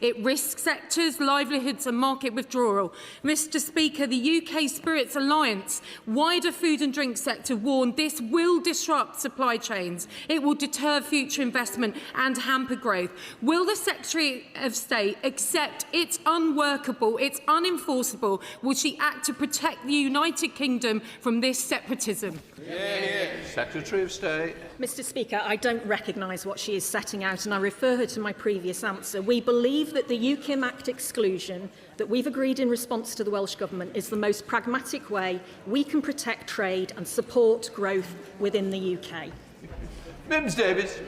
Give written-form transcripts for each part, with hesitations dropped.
It risks sectors, livelihoods and market withdrawal. Mr Speaker, the UK Spirits Alliance, wider food and drink sector warned this will disrupt supply chains. It will deter future investment and hamper growth. Will the Secretary of State accept it's unworkable, it's unenforceable? Will she act to protect the United Kingdom from this separatism? Secretary of State. Mr Speaker, I don't recognise what she is setting out, and I refer her to my previous answer. We believe that the UKIM Act exclusion that we've agreed in response to the Welsh Government is the most pragmatic way we can protect trade and support growth within the UK. Mims Davis.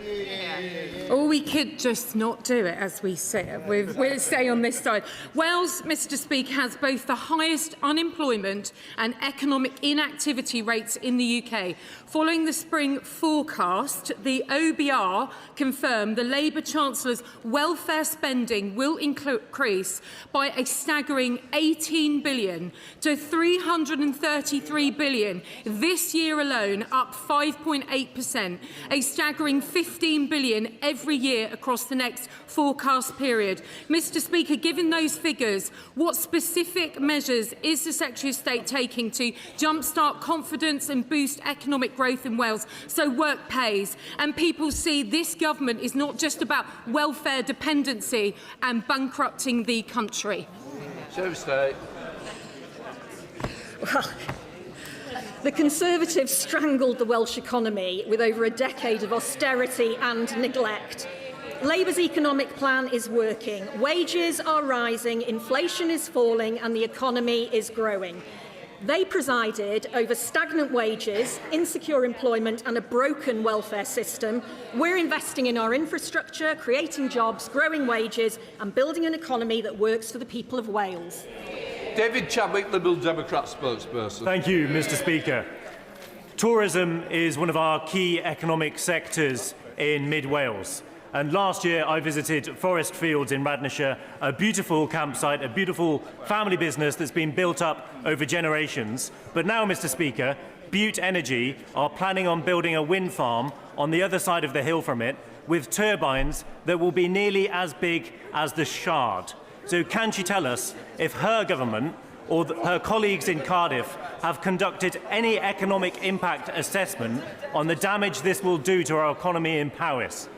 Or we could just not do it, as we say. We'll stay on this side. Wales, Mr Speaker, has both the highest unemployment and economic inactivity rates in the UK. Following the spring forecast, the OBR confirmed the Labour Chancellor's welfare spending will increase by a staggering 18 billion to 333 billion this year alone, up 5.8%. A staggering 15 billion every year across the next forecast period. Mr Speaker, given those figures, what specific measures is the Secretary of State taking to jumpstart confidence and boost economic growth in Wales so work pays and people see this government is not just about welfare dependency and bankrupting the country? Secretary of State. Well, the Conservatives strangled the Welsh economy with over a decade of austerity and neglect. Labour's economic plan is working. Wages are rising, inflation is falling and the economy is growing. They presided over stagnant wages, insecure employment and a broken welfare system. We're investing in our infrastructure, creating jobs, growing wages and building an economy that works for the people of Wales. David Chadwick, Liberal Democrat spokesperson. Thank you, Mr Speaker. Tourism is one of our key economic sectors in mid-Wales. And last year I visited Forest Fields in Radnorshire, a beautiful campsite, a beautiful family business that's been built up over generations. But now, Mr Speaker, Butte Energy are planning on building a wind farm on the other side of the hill from it with turbines that will be nearly as big as the Shard. So can she tell us if her government or her colleagues in Cardiff have conducted any economic impact assessment on the damage this will do to our economy in Powys?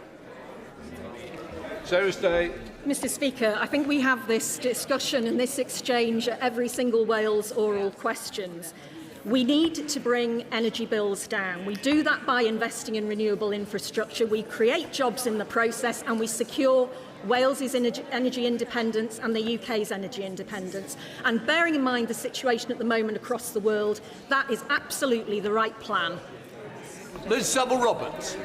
Secretary of State. Mr Speaker, I think we have this discussion and this exchange at every single Wales oral questions. We need to bring energy bills down. We do that by investing in renewable infrastructure. We create jobs in the process and we secure Wales's energy independence and the UK's energy independence. And bearing in mind the situation at the moment across the world, that is absolutely the right plan. Roberts.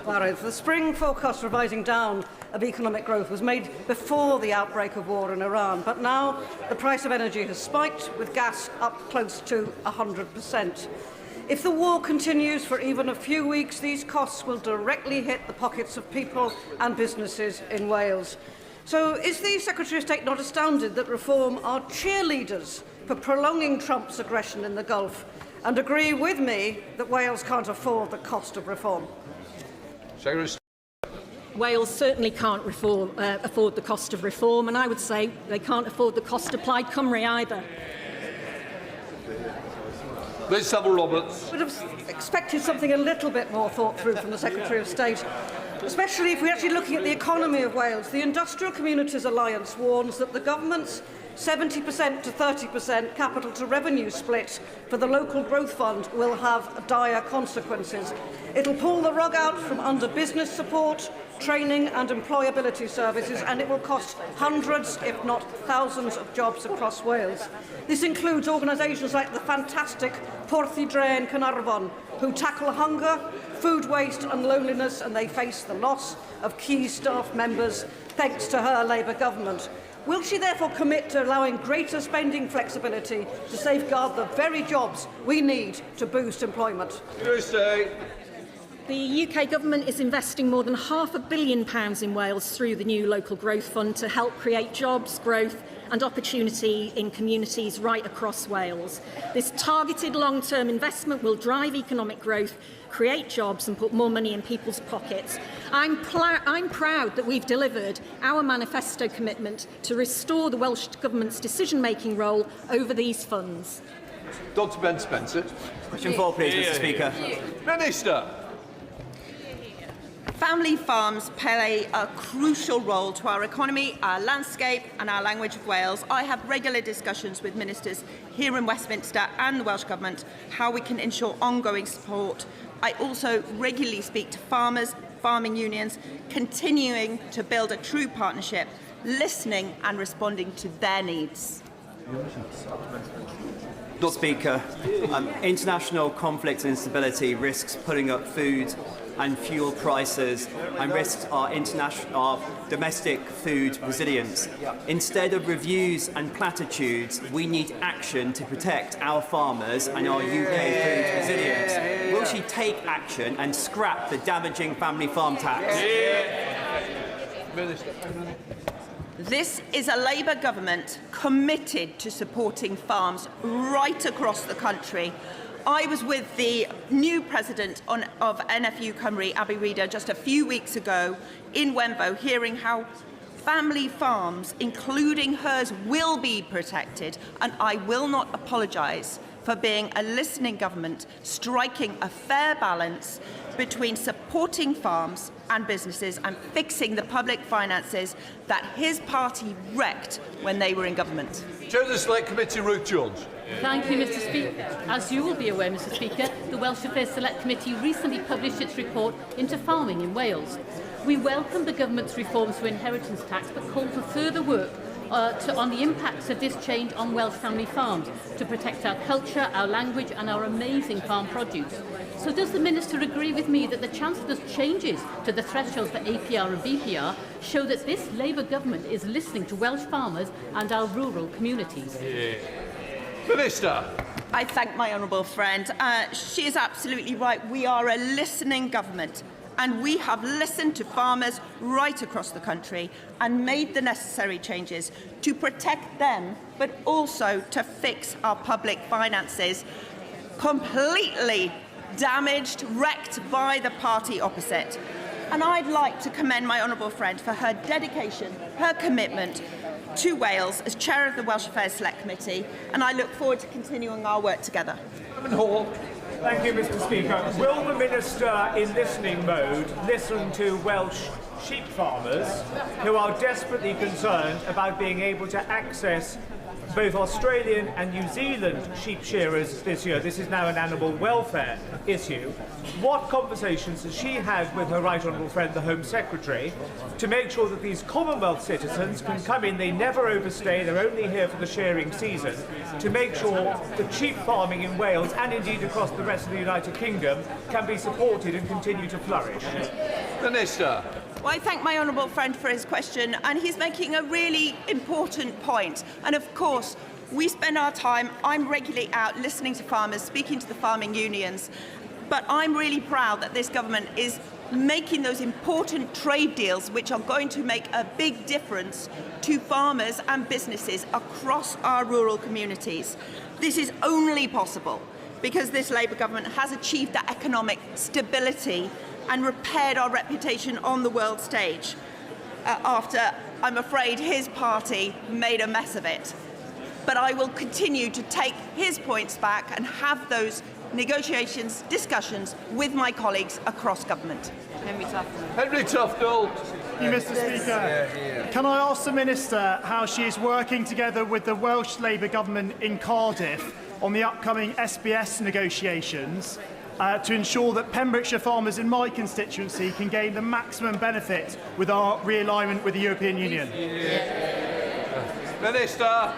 The spring forecast revising down of economic growth was made before the outbreak of war in Iran, but now the price of energy has spiked, with gas up close to 100%. If the war continues for even a few weeks, these costs will directly hit the pockets of people and businesses in Wales. So is the Secretary of State not astounded that Reform are cheerleaders for prolonging Trump's aggression in the Gulf, and agree with me that Wales can't afford the cost of Reform? Secretary of State. Wales certainly can't afford the cost of reform, and I would say they can't afford the cost of Plaid Cymru either. Roberts. I would have expected something a little bit more thought through from the Secretary of State, especially if we're actually looking at the economy of Wales. The Industrial Communities Alliance warns that the government's 70% to 30% capital to revenue split for the local growth fund will have dire consequences. It'll pull the rug out from under business support, training and employability services, and it will cost hundreds, if not thousands, of jobs across Wales. This includes organisations like the fantastic Porthi Dre in Caernarfon, who tackle hunger, food waste and loneliness, and they face the loss of key staff members thanks to her Labour government. Will she therefore commit to allowing greater spending flexibility to safeguard the very jobs we need to boost employment? The UK Government is investing more than £500 million in Wales through the new Local Growth Fund to help create jobs, growth and opportunity in communities right across Wales. This targeted long-term investment will drive economic growth, create jobs and put more money in people's pockets. I'm proud that we've delivered our manifesto commitment to restore the Welsh Government's decision-making role over these funds. Dr Ben Spencer. Question 4, please, Mr. Speaker. Minister. Family farms play a crucial role to our economy, our landscape and our language of Wales. I have regular discussions with ministers here in Westminster and the Welsh Government how we can ensure ongoing support. I also regularly speak to farmers, farming unions, continuing to build a true partnership, listening and responding to their needs. Speaker, international conflict and instability risks putting up food and fuel prices and risks our domestic food resilience. Instead of reviews and platitudes, we need action to protect our farmers and our UK food resilience. Will she take action and scrap the damaging family farm tax? Minister. This is a Labour government committed to supporting farms right across the country. I was with the new president of NFU Cymru, Abby Reader, just a few weeks ago in Wenbo, hearing how family farms, including hers, will be protected, and I will not apologise for being a listening government, striking a fair balance between supporting farms and businesses and fixing the public finances that his party wrecked when they were in government. Chair of the Select Committee, Ruth Jones. Thank you, Mr. Speaker. As you will be aware, Mr. Speaker, the Welsh Affairs Select Committee recently published its report into farming in Wales. We welcome the government's reforms to inheritance tax, but call for further work on the impacts of this change on Welsh family farms to protect our culture, our language and our amazing farm produce. So does the Minister agree with me that the Chancellor's changes to the thresholds for APR and BPR show that this Labour government is listening to Welsh farmers and our rural communities? Minister. I thank my honourable friend. She is absolutely right. We are a listening government, and we have listened to farmers right across the country and made the necessary changes to protect them, but also to fix our public finances, completely damaged, wrecked by the party opposite. And I'd like to commend my honourable friend for her dedication, her commitment to Wales as Chair of the Welsh Affairs Select Committee, and I look forward to continuing our work together. Thank you, Mr. Speaker. Will the Minister, in listening mode, listen to Welsh sheep farmers who are desperately concerned about being able to access both Australian and New Zealand sheep shearers this year? This is now an animal welfare issue. What conversations has she had with her Right Honourable friend, the Home Secretary, to make sure that these Commonwealth citizens can come in, they never overstay, they're only here for the shearing season, to make sure that sheep farming in Wales and indeed across the rest of the United Kingdom can be supported and continue to flourish? Minister. Well, I thank my honourable friend for his question, and he's making a really important point. And of course, we spend our time, I'm regularly out listening to farmers, speaking to the farming unions, but I'm really proud that this government is making those important trade deals which are going to make a big difference to farmers and businesses across our rural communities. This is only possible because this Labour government has achieved that economic stability and repaired our reputation on the world stage after, I'm afraid, his party made a mess of it. But I will continue to take his points back and have those negotiations, discussions with my colleagues across government. Henry Tufnell. Thank you, Mr. Speaker. Can I ask the Minister how she is working together with the Welsh Labour government in Cardiff on the upcoming SBS negotiations to ensure that Pembrokeshire farmers in my constituency can gain the maximum benefit with our realignment with the European Union? Minister.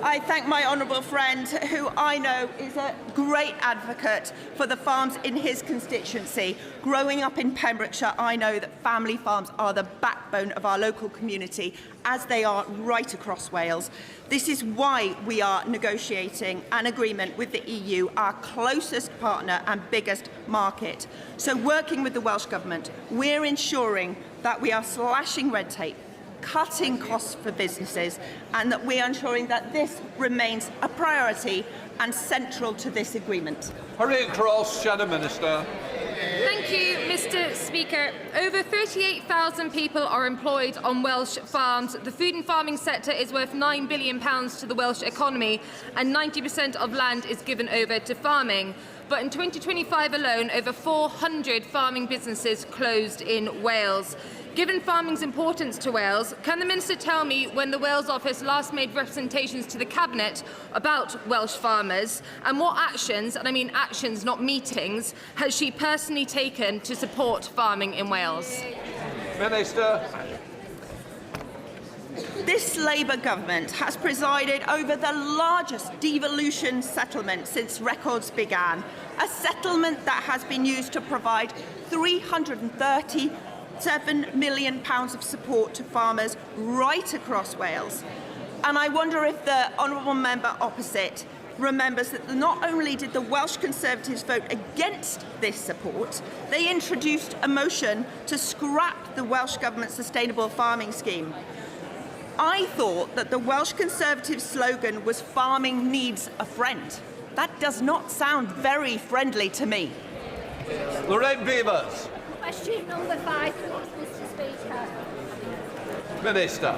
I thank my honourable friend, who I know is a great advocate for the farms in his constituency. Growing up in Pembrokeshire, I know that family farms are the backbone of our local community, as they are right across Wales. This is why we are negotiating an agreement with the EU, our closest partner and biggest market. So working with the Welsh Government, we're ensuring that we are slashing red tape, cutting costs for businesses, and that we are ensuring that this remains a priority and central to this agreement. Harriet Cross, Shadow Minister. Thank you, Mr. Speaker. Over 38,000 people are employed on Welsh farms. The food and farming sector is worth £9 billion to the Welsh economy, and 90% of land is given over to farming. But in 2025 alone, over 400 farming businesses closed in Wales. Given farming's importance to Wales, can the Minister tell me when the Wales office last made representations to the Cabinet about Welsh farmers, and what actions, and I mean actions, not meetings, has she personally taken to support farming in Wales? Minister. This Labour government has presided over the largest devolution settlement since records began, a settlement that has been used to provide £337 million of support to farmers right across Wales. And I wonder if the honourable member opposite remembers that not only did the Welsh Conservatives vote against this support, they introduced a motion to scrap the Welsh Government's Sustainable Farming Scheme. I thought that the Welsh Conservative slogan was "farming needs a friend." That does not sound very friendly to me. Lorraine Beavers. Question number 5, please, Mr. Speaker. Minister.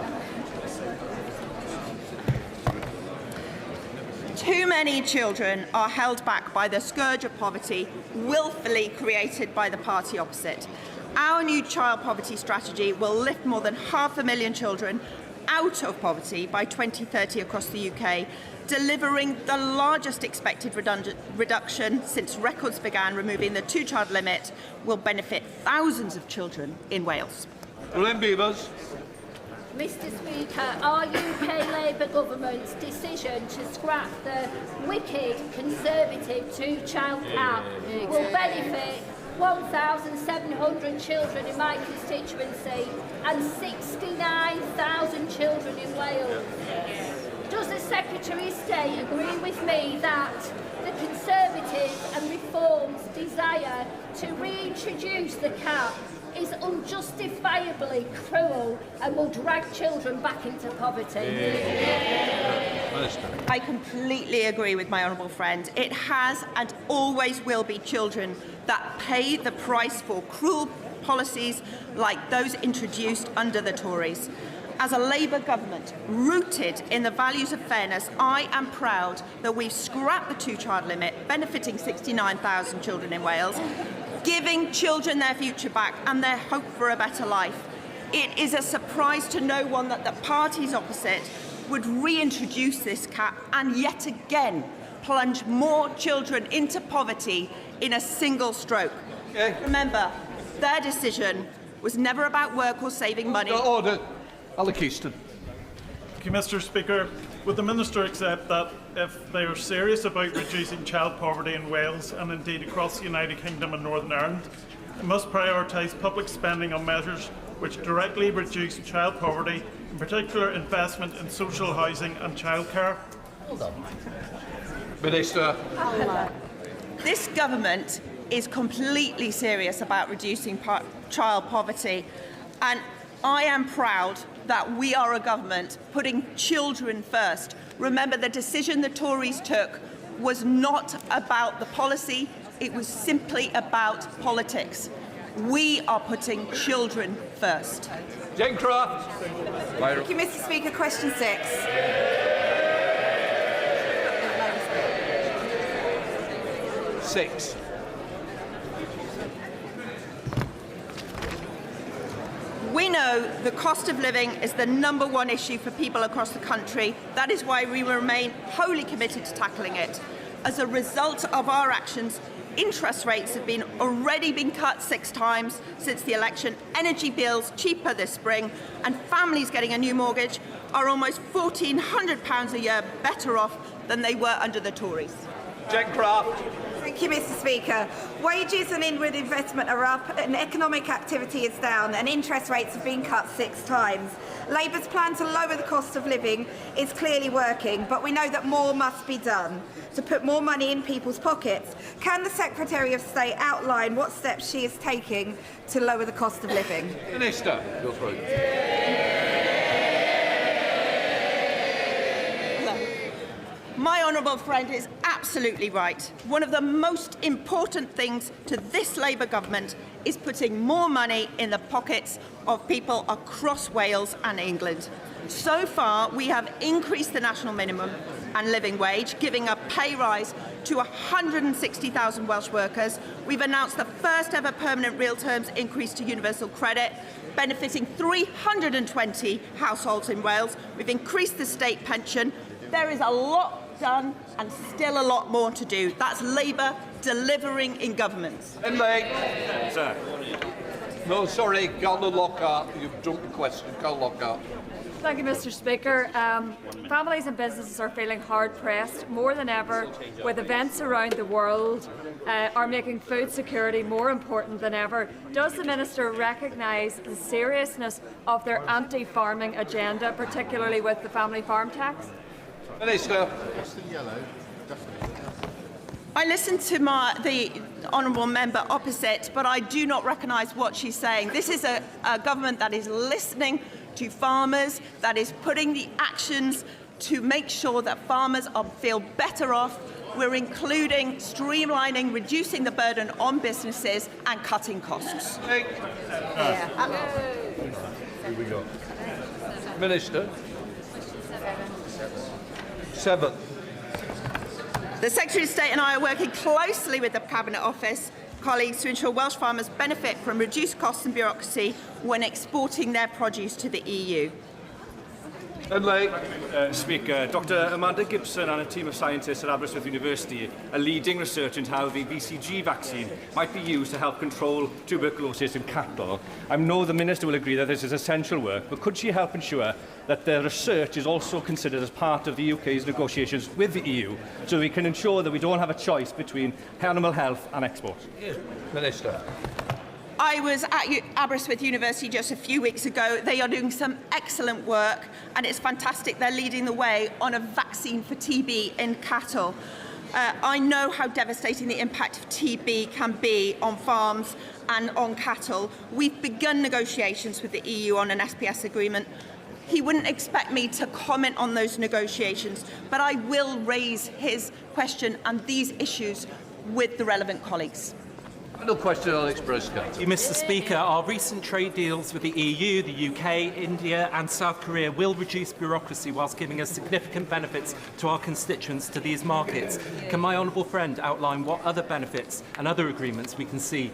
Too many children are held back by the scourge of poverty willfully created by the party opposite. Our new child poverty strategy will lift more than 500,000 children out of poverty by 2030 across the UK, delivering the largest expected reduction since records began. Removing the two-child limit will benefit thousands of children in Wales. Lynn Beavers. Mr. Speaker, our UK Labour government's decision to scrap the wicked Conservative two-child cap will benefit 1,700 children in my constituency and 69,000 children in Wales. Does the Secretary of State agree with me that the Conservatives and Reform's desire to reintroduce the cap is unjustifiably cruel and will drag children back into poverty? I completely agree with my honourable friend. It has and always will be children that pay the price for cruel policies like those introduced under the Tories. As a Labour government rooted in the values of fairness, I am proud that we've scrapped the two-child limit, benefiting 69,000 children in Wales, giving children their future back and their hope for a better life. It is a surprise to no one that the parties opposite would reintroduce this cap and yet again plunge more children into poverty in a single stroke. Okay. Remember, their decision was never about work or saving money. Order. Alec Easton. Thank you, Mr. Speaker. Would the Minister accept that if they are serious about reducing child poverty in Wales and indeed across the United Kingdom and Northern Ireland, it must prioritise public spending on measures which directly reduce child poverty, in particular investment in social housing and childcare? Minister. This government is completely serious about reducing child poverty, and I am proud that we are a government putting children first. Remember, the decision the Tories took was not about the policy, it was simply about politics. We are putting children first. Jane Croft. Thank you, Mr. Speaker. Question 6. Six. We know the cost of living is the #1 issue for people across the country. That is why we remain wholly committed to tackling it. As a result of our actions, interest rates have already been cut 6 times since the election, energy bills cheaper this spring, and families getting a new mortgage are almost £1,400 a year better off than they were under the Tories. Jack Craft. Thank you, Mr. Speaker. Wages and inward investment are up, and economic activity is down, and interest rates have been cut 6 times. Labour's plan to lower the cost of living is clearly working, but we know that more must be done to put more money in people's pockets. Can the Secretary of State outline what steps she is taking to lower the cost of living? Minister, go through. My honourable friend is absolutely right. One of the most important things to this Labour government is putting more money in the pockets of people across Wales and England. So far, we have increased the national minimum and living wage, giving a pay rise to 160,000 Welsh workers. We've announced the first ever permanent real terms increase to universal credit, benefiting 320 households in Wales. We've increased the state pension. There is a lot done and still a lot more to do. That's Labour delivering in government. Sir. No, sorry, Colin Lockhart. You've jumped the question. Colin Lockhart. Thank you, Mr. Speaker. Families and businesses are feeling hard-pressed more than ever, with events around the world are making food security more important than ever. Does the Minister recognise the seriousness of their anti-farming agenda, particularly with the family farm tax? Minister. I listened to the honourable member opposite, but I do not recognise what she's saying. This is a government that is listening to farmers, that is putting the actions to make sure that farmers feel better off. We're including streamlining, reducing the burden on businesses and cutting costs. Here we go. Minister. 7. The Secretary of State and I are working closely with the Cabinet Office colleagues to ensure Welsh farmers benefit from reduced costs and bureaucracy when exporting their produce to the EU. Speaker, Dr Amanda Gibson and a team of scientists at Aberystwyth University are leading research into how the BCG vaccine might be used to help control tuberculosis in cattle. I know the Minister will agree that this is essential work, but could she help ensure that the research is also considered as part of the UK's negotiations with the EU, so we can ensure that we don't have a choice between animal health and export? Minister. I was at Aberystwyth University just a few weeks ago. They are doing some excellent work, and it's fantastic. They're leading the way on a vaccine for TB in cattle. I know how devastating the impact of TB can be on farms and on cattle. We've begun negotiations with the EU on an SPS agreement. He wouldn't expect me to comment on those negotiations, but I will raise his question and these issues with the relevant colleagues. No question on Express Cut. Mr. Speaker, our recent trade deals with the EU, the UK, India and South Korea will reduce bureaucracy whilst giving us significant benefits to our constituents to these markets. Can my honourable friend outline what other benefits and other agreements we can see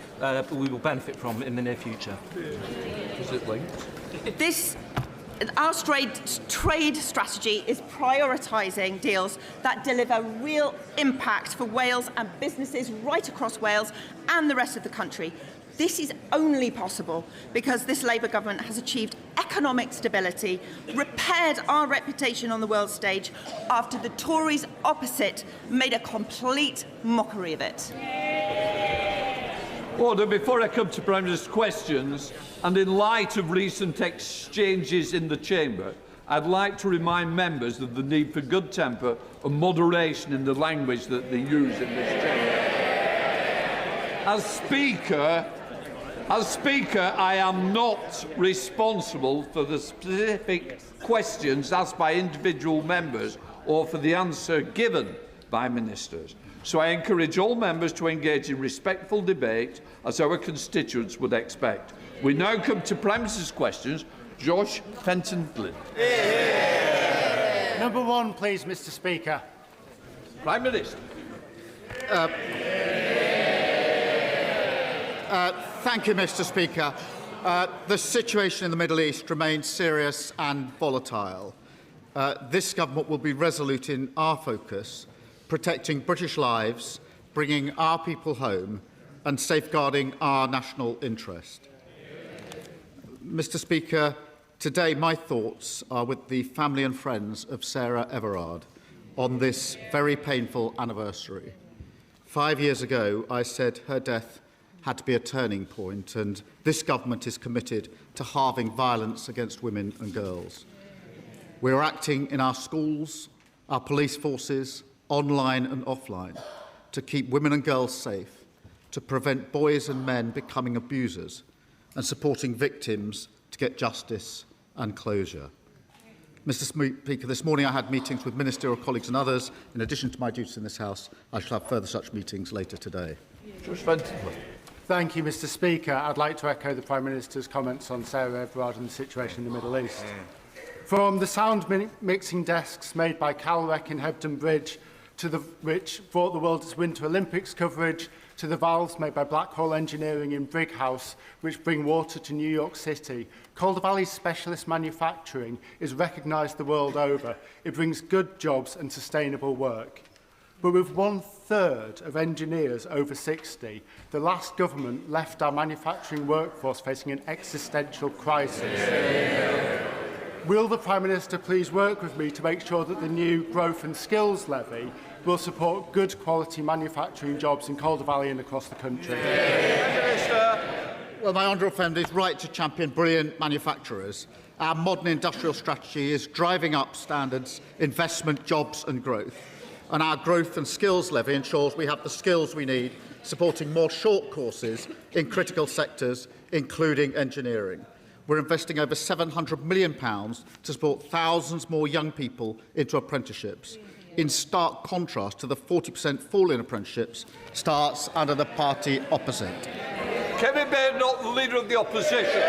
we will benefit from in the near future? Is it linked? Our trade strategy is prioritising deals that deliver real impact for Wales and businesses right across Wales and the rest of the country. This is only possible because this Labour government has achieved economic stability, repaired our reputation on the world stage after the Tories opposite made a complete mockery of it. Order. Before I come to Prime Minister's questions, and in light of recent exchanges in the Chamber, I'd like to remind members of the need for good temper and moderation in the language that they use in this Chamber. As Speaker, I am not responsible for the specific questions asked by individual members or for the answer given by ministers. So I encourage all members to engage in respectful debate, as our constituents would expect. We now come to Prime Minister's questions. Josh Fenton-Glynn. Number 1, please, Mr. Speaker. Prime Minister. Thank you, Mr. Speaker. The situation in the Middle East remains serious and volatile. This government will be resolute in our focus protecting British lives, bringing our people home and safeguarding our national interest. Mr. Speaker, today my thoughts are with the family and friends of Sarah Everard on this very painful anniversary. 5 years ago, I said her death had to be a turning point, and this government is committed to halving violence against women and girls. We are acting in our schools, our police forces, online and offline, to keep women and girls safe, to prevent boys and men becoming abusers, and supporting victims to get justice and closure. Mr. Speaker, this morning I had meetings with ministerial colleagues and others. In addition to my duties in this House, I shall have further such meetings later today. Thank you, Mr. Speaker. I'd like to echo the Prime Minister's comments on Sarah Everard and the situation in the Middle East. From the sound mixing desks made by Calrec in Hebden Bridge, to which brought the world its Winter Olympics coverage, to the valves made by Blackhole Engineering in Brighouse, which bring water to New York City, Calder Valley's specialist manufacturing is recognised the world over. It brings good jobs and sustainable work. But with 1/3 of engineers over 60, the last government left our manufacturing workforce facing an existential crisis. Will the Prime Minister please work with me to make sure that the new Growth and Skills Levy will support good quality manufacturing jobs in Calder Valley and across the country? Well, my honourable friend is right to champion brilliant manufacturers. Our modern industrial strategy is driving up standards, investment, jobs and growth. And our Growth and Skills Levy ensures we have the skills we need, supporting more short courses in critical sectors, including engineering. We're investing over £700 million to support thousands more young people into apprenticeships, in stark contrast to the 40% fall in apprenticeships starts under the party opposite. Kemi Badenoch, the Leader of the Opposition.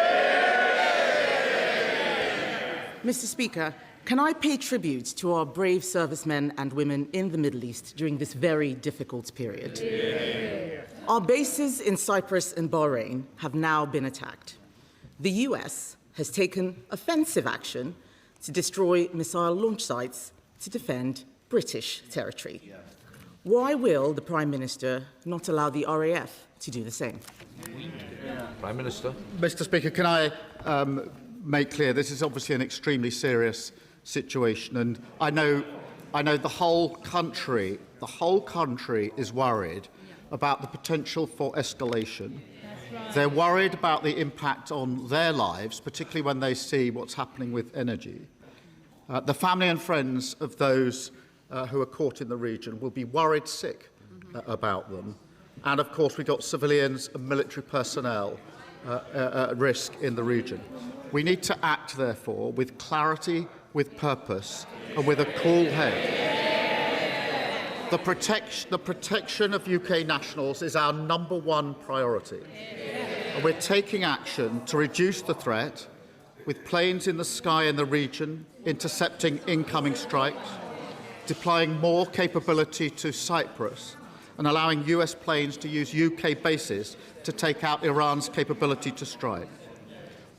Mr. Speaker, can I pay tribute to our brave servicemen and women in the Middle East during this very difficult period? Yeah. Our bases in Cyprus and Bahrain have now been attacked. The US has taken offensive action to destroy missile launch sites to defend British territory. Why will the Prime Minister not allow the RAF to do the same? Prime Minister. Mr. Speaker, can I make clear this is obviously an extremely serious situation, and I know the whole country is worried about the potential for escalation. They're worried about the impact on their lives, particularly when they see what's happening with energy. The family and friends of those who are caught in the region will be worried sick about them. And, of course, we've got civilians and military personnel at risk in the region. We need to act, therefore, with clarity, with purpose, and with a cool head. The protection of UK nationals is our #1 priority. And we're taking action to reduce the threat, with planes in the sky in the region, intercepting incoming strikes, deploying more capability to Cyprus, and allowing US planes to use UK bases to take out Iran's capability to strike.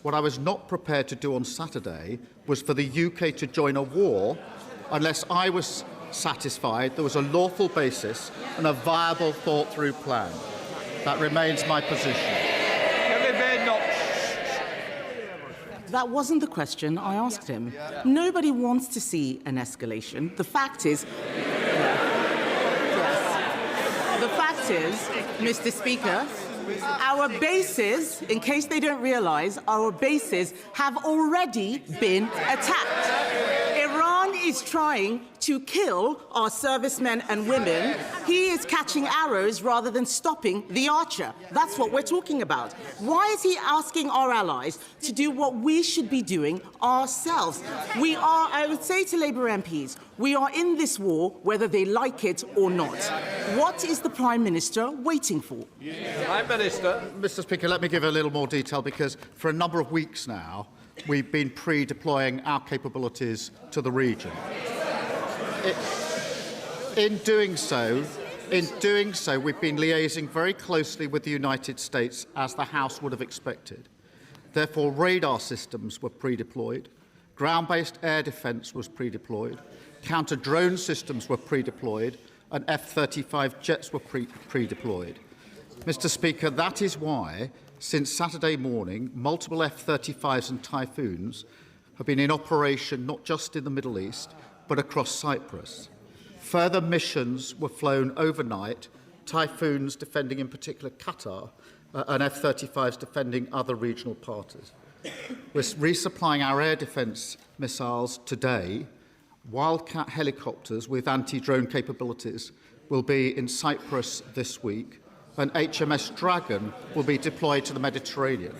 What I was not prepared to do on Saturday was for the UK to join a war unless I was satisfied there was a lawful basis and a viable, thought-through plan. That remains my position. That wasn't the question I asked him. Nobody wants to see an escalation. The fact is, Mr. Speaker, our bases, in case they don't realise, our bases have already been attacked. Iran is trying to kill our servicemen and women. He is catching arrows rather than stopping the archer. That's what we're talking about. Why is he asking our allies to do what we should be doing ourselves? We are, I would say to Labour MPs, we are in this war whether they like it or not. What is the Prime Minister waiting for? Prime Minister. Mr. Speaker, let me give a little more detail, because for a number of weeks now, we've been pre-deploying our capabilities to the region. In doing so, we've been liaising very closely with the United States, as the House would have expected. Therefore, radar systems were pre-deployed, ground-based air defence was pre-deployed, counter-drone systems were pre-deployed, and F-35 jets were pre-deployed. Mr. Speaker, that is why, since Saturday morning, multiple F-35s and Typhoons have been in operation not just in the Middle East, but across Cyprus. Further missions were flown overnight, Typhoons defending in particular Qatar, and F-35s defending other regional parties. We're resupplying our air defence missiles today. Wildcat helicopters with anti-drone capabilities will be in Cyprus this week, and HMS Dragon will be deployed to the Mediterranean.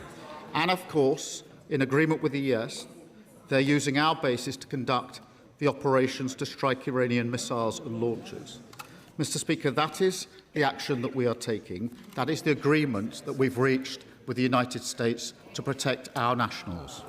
And of course, in agreement with the US, they're using our bases to conduct the operations to strike Iranian missiles and launchers. Mr. Speaker, that is the action that we are taking. That is the agreement that we've reached with the United States to protect our nationals.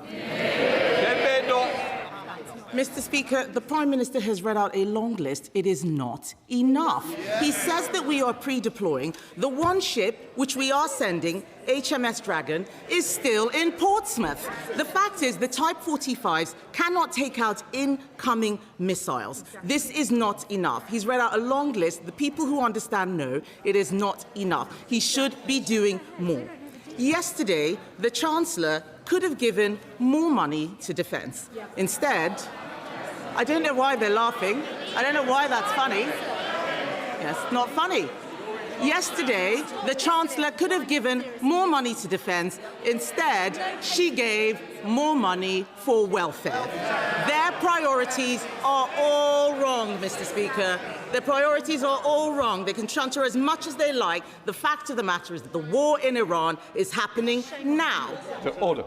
Mr. Speaker, the Prime Minister has read out a long list. It is not enough. He says that we are pre-deploying. The one ship which we are sending, HMS Dragon, is still in Portsmouth. The fact is the Type 45s cannot take out incoming missiles. This is not enough. He's read out a long list. The people who understand know it is not enough. He should be doing more. Yesterday, the Chancellor could have given more money to defence. Instead, I don't know why they're laughing. I don't know why that's funny. Yes, not funny. Yesterday, the Chancellor could have given more money to defence. Instead, she gave more money for welfare. Their priorities are all wrong, Mr. Speaker. Their priorities are all wrong. They can chanter as much as they like. The fact of the matter is that the war in Iran is happening now. So, order.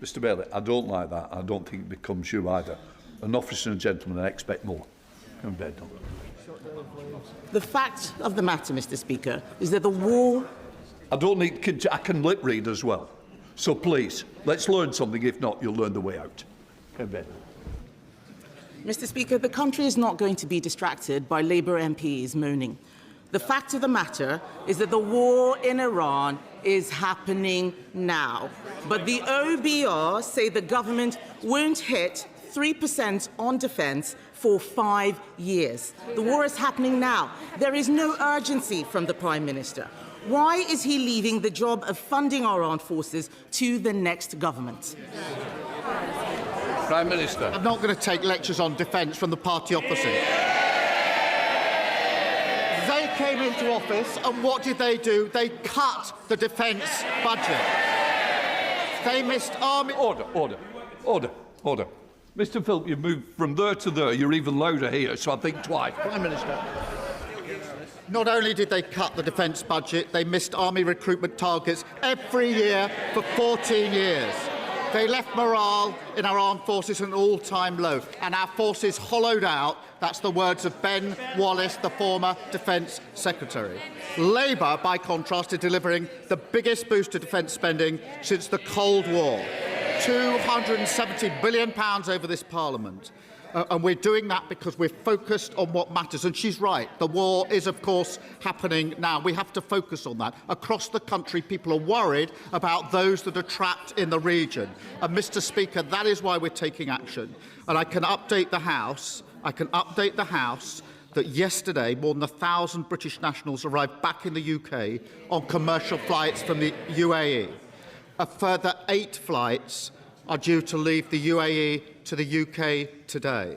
Mr. Bailey, I don't like that. I don't think it becomes you either. An officer and a gentleman, I expect more. Kemi Badenoch. The fact of the matter, Mr. Speaker, is that the war... I can lip read as well. So please, let's learn something. If not, you'll learn the way out. Kemi Badenoch. Mr. Speaker, the country is not going to be distracted by Labour MPs moaning. The fact of the matter is that the war in Iran is happening now. But the OBR say the government won't hit 3% on defence for 5 years. The war is happening now. There is no urgency from the Prime Minister. Why is he leaving the job of funding our armed forces to the next government? Prime Minister. I'm not going to take lectures on defence from the party opposite. They came into office, and what did they do? They cut the defence budget. They missed army... Order. Mr. Philp, you've moved from there to there. You're even louder here, so I think twice. Prime Minister. Not only did they cut the defence budget, they missed army recruitment targets every year for 14 years. They left morale in our armed forces at an all-time low, and our forces hollowed out. That's the words of Ben Wallace, the former Defence Secretary. Labour, by contrast, is delivering the biggest boost to defence spending since the Cold War. £270 billion over this Parliament. And we're doing that because we're focused on what matters. And she's right. The war is, of course, happening now. We have to focus on that. Across the country, people are worried about those that are trapped in the region. And, Mr. Speaker, that is why we're taking action. And I can update the House. That yesterday, more than 1,000 British nationals arrived back in the UK on commercial flights from the UAE. A further 8 flights are due to leave the UAE to the UK today.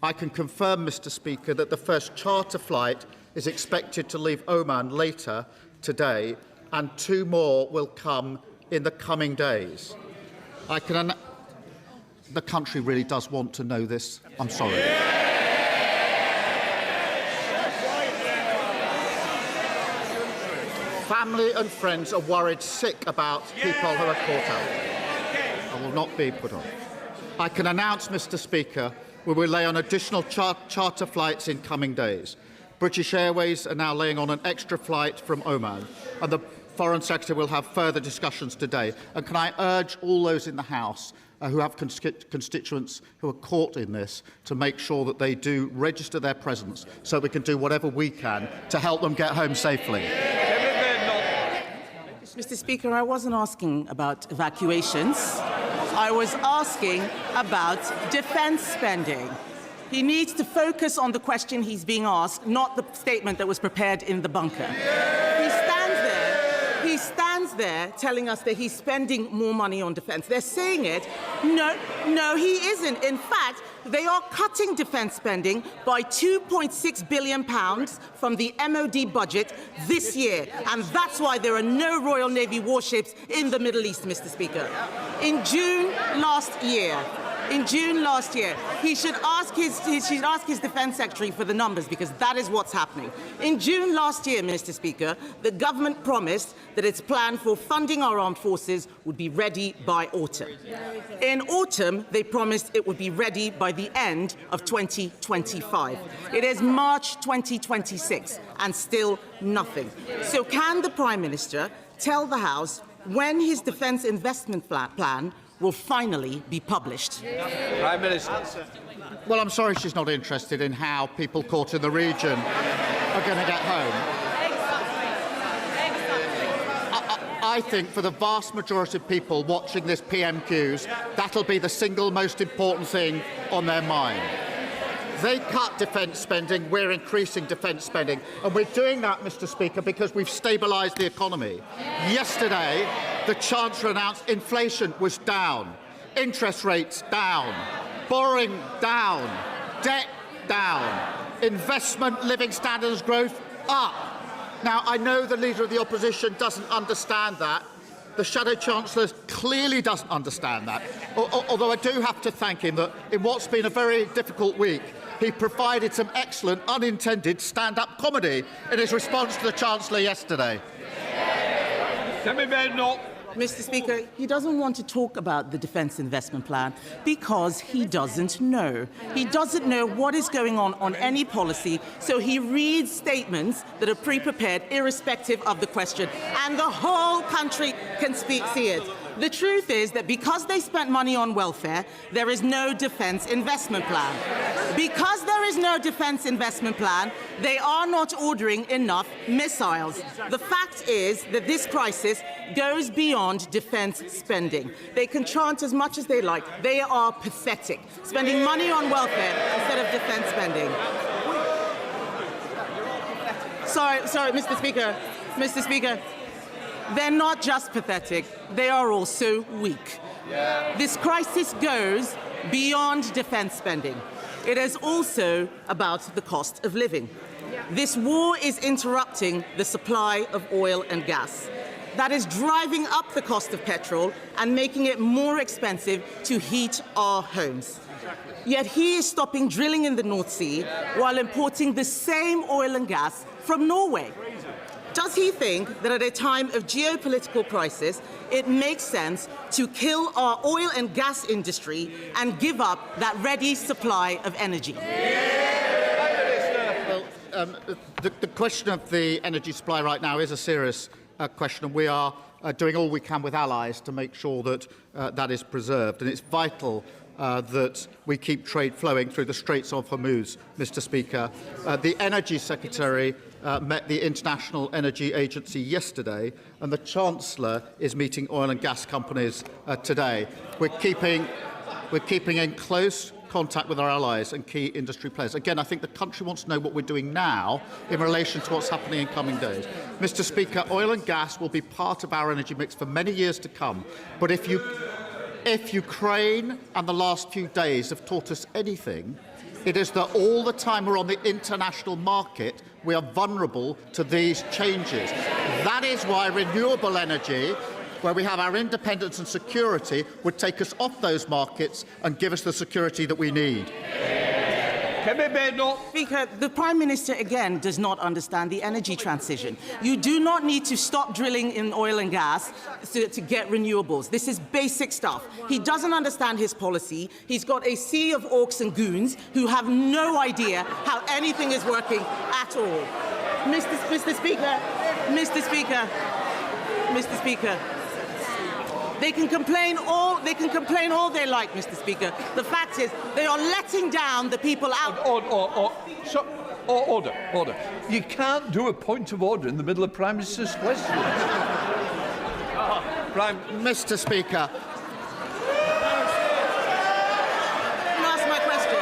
I can confirm, Mr. Speaker, that the first charter flight is expected to leave Oman later today, and 2 more will come in the coming days. The country really does want to know this. I'm sorry. Family and friends are worried sick about people who are caught out. I will not be put on. I can announce, Mr. Speaker, we will lay on additional charter flights in coming days. British Airways are now laying on an extra flight from Oman, and the Foreign Secretary will have further discussions today. And can I urge all those in the House who have constituents who are caught in this to make sure that they do register their presence so we can do whatever we can to help them get home safely. Mr. Speaker, I wasn't asking about evacuations. I was asking about defence spending. He needs to focus on the question he's being asked, not the statement that was prepared in the bunker. He stands there telling us that he's spending more money on defence. They're saying it. No, he isn't. In fact, they are cutting defence spending by £2.6 billion from the MOD budget this year. And that's why there are no Royal Navy warships in the Middle East, Mr. Speaker. In June last year, he should ask his Defence Secretary for the numbers, because that is what's happening. In June last year, Mr. Speaker, the government promised that its plan for funding our armed forces would be ready by autumn. In autumn, they promised it would be ready by the end of 2025. It is March 2026, and still nothing. So can the Prime Minister tell the House when his defence investment plan will finally be published? Prime Minister. Well, I'm sorry she's not interested in how people caught in the region are going to get home. I think for the vast majority of people watching this PMQs, that'll be the single most important thing on their mind. They cut defence spending, we're increasing defence spending. And we're doing that, Mr. Speaker, because we've stabilised the economy. Yesterday, the Chancellor announced inflation was down, interest rates down, borrowing down, debt down, investment, living standards growth up. Now, I know the Leader of the Opposition doesn't understand that. The Shadow Chancellor clearly doesn't understand that. Although I do have to thank him that in what's been a very difficult week, he provided some excellent unintended stand-up comedy in his response to the Chancellor yesterday. Kemi Badenoch. Mr. Speaker, he doesn't want to talk about the defence investment plan because he doesn't know. He doesn't know what is going on any policy, so he reads statements that are pre-prepared irrespective of the question, and the whole country can see it. The truth is that because they spent money on welfare, there is no defence investment plan. Because there is no defence investment plan, they are not ordering enough missiles. The fact is that this crisis goes beyond defence spending. They can chant as much as they like. They are pathetic, spending money on welfare instead of defence spending. Sorry, Mr. Speaker. Mr. Speaker. They're not just pathetic, they are also weak. This crisis goes beyond defence spending. It is also about the cost of living. This war is interrupting the supply of oil and gas. That is driving up the cost of petrol and making it more expensive to heat our homes. Yet he is stopping drilling in the North Sea while importing the same oil and gas from Norway. Does he think that at a time of geopolitical crisis, it makes sense to kill our oil and gas industry and give up that ready supply of energy? Well, the question of the energy supply right now is a serious question, and we are doing all we can with allies to make sure that that is preserved. And it's vital that we keep trade flowing through the Straits of Hormuz, Mr. Speaker. The Energy Secretary met the International Energy Agency yesterday, and the Chancellor is meeting oil and gas companies today. We're keeping in close contact with our allies and key industry players. Again, I think the country wants to know what we're doing now in relation to what's happening in coming days. Mr. Speaker, oil and gas will be part of our energy mix for many years to come. But if Ukraine and the last few days have taught us anything, it is that all the time we're on the international market, we are vulnerable to these changes. That is why renewable energy, where we have our independence and security, would take us off those markets and give us the security that we need. Kemi Badenoch. Speaker, the Prime Minister again does not understand the energy transition. You do not need to stop drilling in oil and gas to get renewables. This is basic stuff. He doesn't understand his policy. He's got a sea of orcs and goons who have no idea how anything is working at all. Mr. Speaker. They can complain all they like, Mr. Speaker. The fact is, they are letting down the people out. Order. You can't do a point of order in the middle of Prime Minister's question. Mr. Speaker. Ask my question.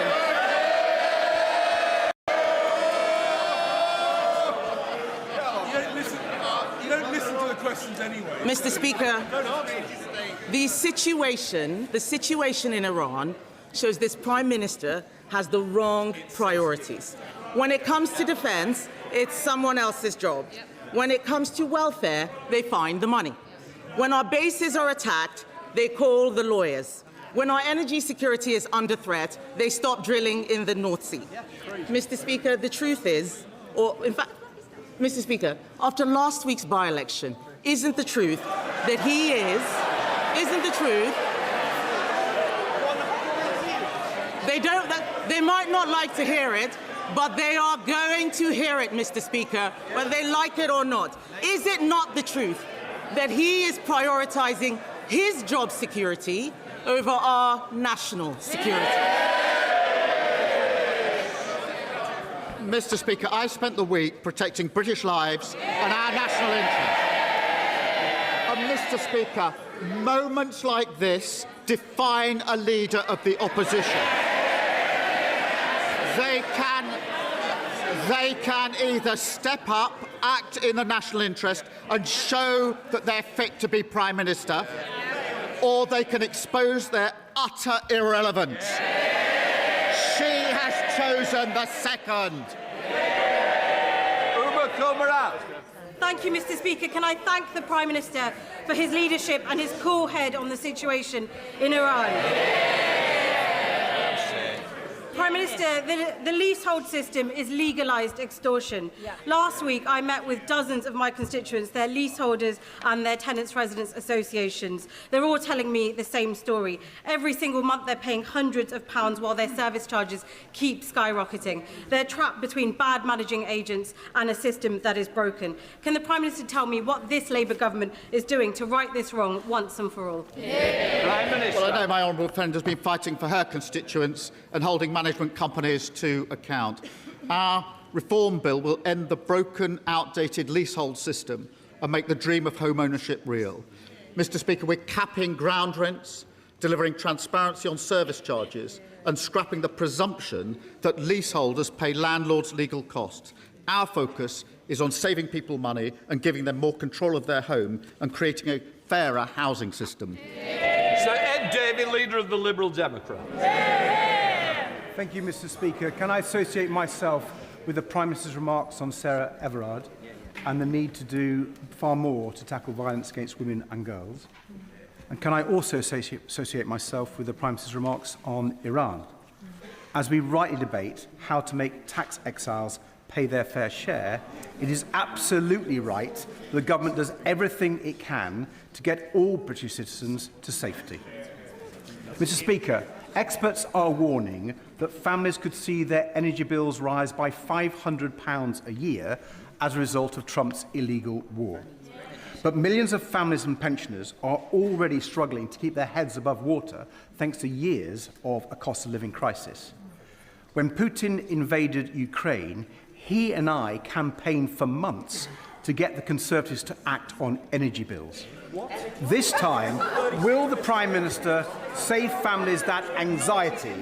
Mr. Speaker, the situation in Iran shows this Prime Minister has the wrong priorities. When it comes to defence, it's someone else's job. When it comes to welfare, they find the money. When our bases are attacked, they call the lawyers. When our energy security is under threat, they stop drilling in the North Sea. Mr. Speaker, the truth is, or in fact, Mr. Speaker, after last week's by-election, isn't the truth that he isn't the truth, they might not like to hear it, but they are going to hear it, Mr. Speaker, whether they like it or not. Is it not the truth that he is prioritising his job security over our national security? Mr. Speaker, I spent the week protecting British lives and our national interest. Mr. Speaker, moments like this define a leader of the opposition. They can either step up, act in the national interest and show that they're fit to be Prime Minister, or they can expose their utter irrelevance. She has chosen the second. Thank you, Mr. Speaker. Can I thank the Prime Minister for his leadership and his cool head on the situation in Iran? Prime Minister, the leasehold system is legalised extortion. Last week, I met with dozens of my constituents, their leaseholders and their tenants' residents associations. They're all telling me the same story. Every single month, they're paying hundreds of pounds while their service charges keep skyrocketing. They're trapped between bad managing agents and a system that is broken. Can the Prime Minister tell me what this Labour government is doing to right this wrong once and for all? Prime Minister. Well, I know my honourable friend has been fighting for her constituents and holding management companies to account. Our reform bill will end the broken, outdated leasehold system and make the dream of home ownership real. Mr. Speaker, we're capping ground rents, delivering transparency on service charges and scrapping the presumption that leaseholders pay landlords legal costs. Our focus is on saving people money and giving them more control of their home and creating a fairer housing system. Sir Ed Davey, Leader of the Liberal Democrats. Thank you, Mr. Speaker. Can I associate myself with the Prime Minister's remarks on Sarah Everard and the need to do far more to tackle violence against women and girls? And can I also associate myself with the Prime Minister's remarks on Iran? As we rightly debate how to make tax exiles pay their fair share, it is absolutely right that the government does everything it can to get all British citizens to safety. Mr. Speaker, experts are warning that families could see their energy bills rise by £500 a year as a result of Trump's illegal war. But millions of families and pensioners are already struggling to keep their heads above water thanks to years of a cost of living crisis. When Putin invaded Ukraine, he and I campaigned for months to get the Conservatives to act on energy bills. This time, will the Prime Minister save families that anxiety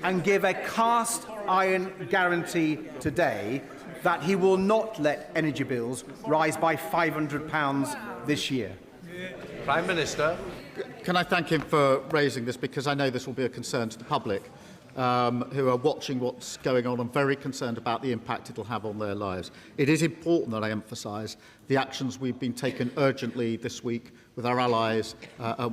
and give a cast iron guarantee today that he will not let energy bills rise by £500 this year? Prime Minister. Can I thank him for raising this, because I know this will be a concern to the public who are watching what's going on and very concerned about the impact it will have on their lives. It is important that I emphasise the actions we've been taken urgently this week with our allies,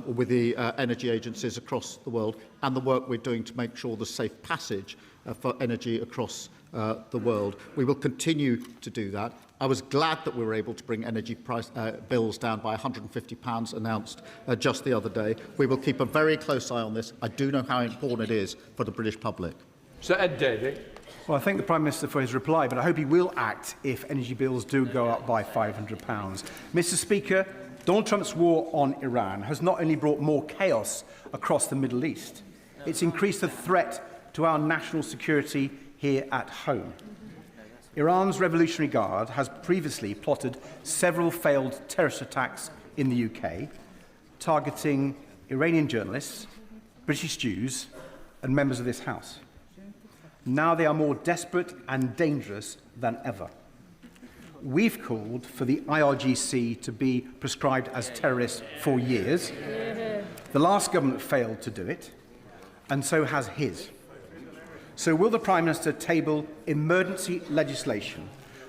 with the energy agencies across the world, and the work we're doing to make sure there's safe passage for energy across the world. We will continue to do that. I was glad that we were able to bring energy price, bills down by £150 announced just the other day. We will keep a very close eye on this. I do know how important it is for the British public. Sir Ed Davey. Well, I thank the Prime Minister for his reply, but I hope he will act if energy bills do go up by £500. Mr. Speaker, Donald Trump's war on Iran has not only brought more chaos across the Middle East, it's increased the threat to our national security here at home. Iran's Revolutionary Guard has previously plotted several failed terrorist attacks in the UK, targeting Iranian journalists, British Jews, and members of this House. Now they are more desperate and dangerous than ever. We've called for the IRGC to be prescribed as terrorist for years. The last government failed to do it, and so has his. So will the Prime Minister table emergency legislation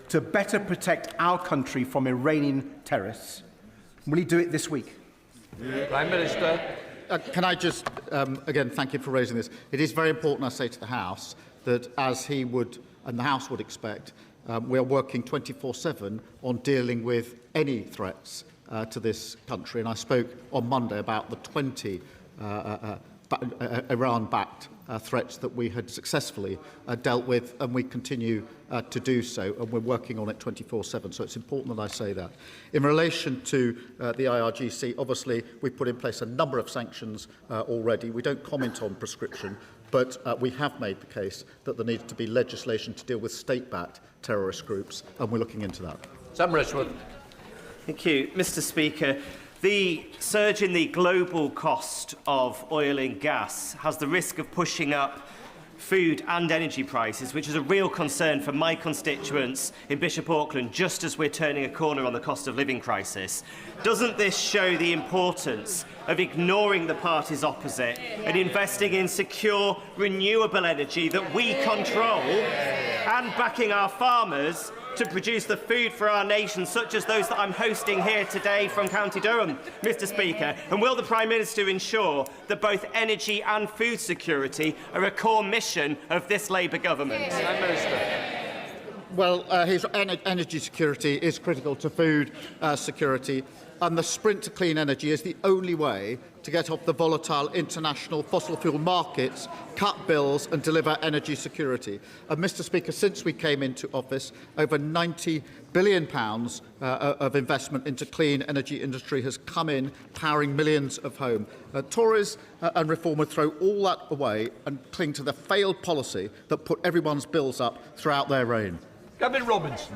to better protect our country from Iranian terrorists? Will he do it this week? Prime Minister. Can I just, again, thank you for raising this. It is very important, I say to the House, that as he would, and the House would expect, we are working 24/7 on dealing with any threats to this country. And I spoke on Monday about the 20 Iran-backed threats that we had successfully dealt with, and we continue to do so, and we're working on it 24/7. So it's important that I say that. In relation to the IRGC, obviously we've put in place a number of sanctions already. We don't comment on prescription, but we have made the case that there needs to be legislation to deal with state-backed terrorist groups, and we're looking into that. Sam Rishworth. Thank you, Mr. Speaker. The surge in the global cost of oil and gas has the risk of pushing up food and energy prices, which is a real concern for my constituents in Bishop Auckland, just as we're turning a corner on the cost of living crisis. Doesn't this show the importance of ignoring the parties opposite and investing in secure, renewable energy that we control, and backing our farmers to produce the food for our nation, such as those that I'm hosting here today from County Durham, Mr. Speaker? And will the Prime Minister ensure that both energy and food security are a core mission of this Labour government? Prime Minister. Well, his energy security is critical to food security, and the sprint to clean energy is the only way to get off the volatile international fossil fuel markets, cut bills and deliver energy security. And Mr. Speaker, since we came into office, over £90 billion of investment into clean energy industry has come in, powering millions of homes. Tories and Reform would throw all that away and cling to the failed policy that put everyone's bills up throughout their reign. Gavin Robinson.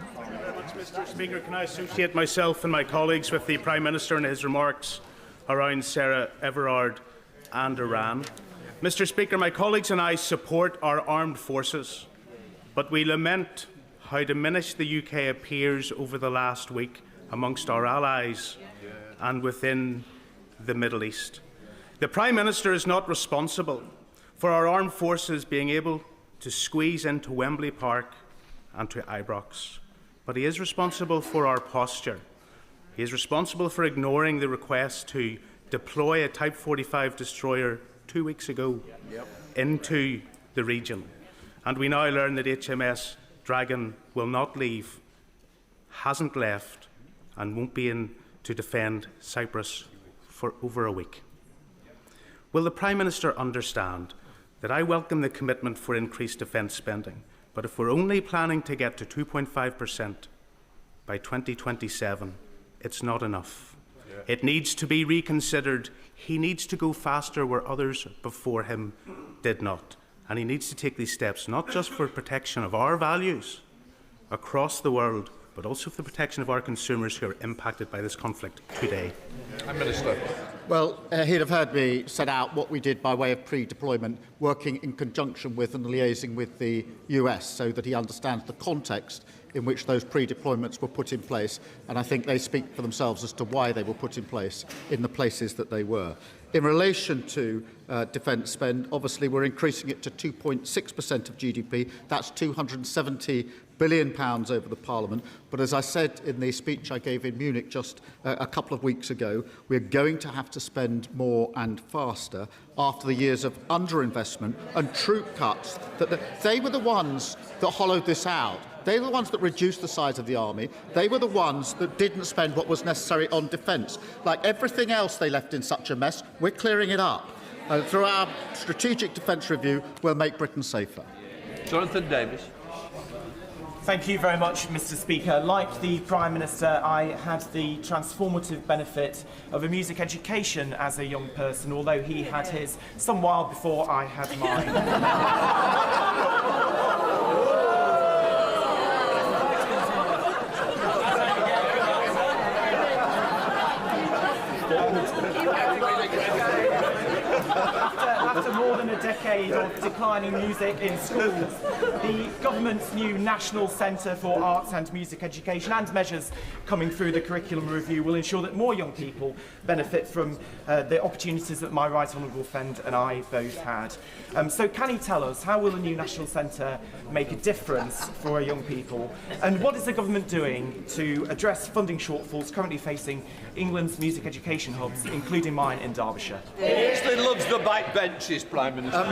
Mr. Speaker, can I associate myself and my colleagues with the Prime Minister in his remarks around Sarah Everard and Iran? Mr. Speaker, my colleagues and I support our armed forces, but we lament how diminished the UK appears over the last week amongst our allies and within the Middle East. The Prime Minister is not responsible for our armed forces being able to squeeze into Wembley Park and to Ibrox, but he is responsible for our posture. He is responsible for ignoring the request to deploy a Type 45 destroyer 2 weeks ago into the region. And we now learn that HMS Dragon will not leave, hasn't left, and won't be in to defend Cyprus for over a week. Will the Prime Minister understand that I welcome the commitment for increased defence spending, but if we're only planning to get to 2.5% by 2027, it's not enough. It needs to be reconsidered. He needs to go faster where others before him did not. And he needs to take these steps not just for protection of our values across the world, but also for the protection of our consumers who are impacted by this conflict today. Minister. Well, he'd have heard me set out what we did by way of pre-deployment, working in conjunction with and liaising with the US, so that he understands the context in which those pre-deployments were put in place, and I think they speak for themselves as to why they were put in place in the places that they were. In relation to defence spend, obviously we're increasing it to 2.6% of GDP. That's £270 billion over the Parliament. But as I said in the speech I gave in Munich just a couple of weeks ago, we're going to have to spend more and faster after the years of underinvestment and troop cuts. They were the ones that hollowed this out. They were the ones that reduced the size of the army. They were the ones that didn't spend what was necessary on defence. Like everything else they left in such a mess, we're clearing it up. Through our strategic defence review, we'll make Britain safer. Jonathan Davis. Thank you very much, Mr. Speaker. Like the Prime Minister, I had the transformative benefit of a music education as a young person, although he had his some while before I had mine. After more than a decade of declining music in schools. The government's new National Centre for Arts and Music Education and measures coming through the curriculum review will ensure that more young people benefit from the opportunities that my right honourable friend and I both had. So can he tell us, how will the new National Centre make a difference for our young people? And what is the government doing to address funding shortfalls currently facing England's music education hubs, including mine in Derbyshire? He actually loves the back benches, Prime Minister.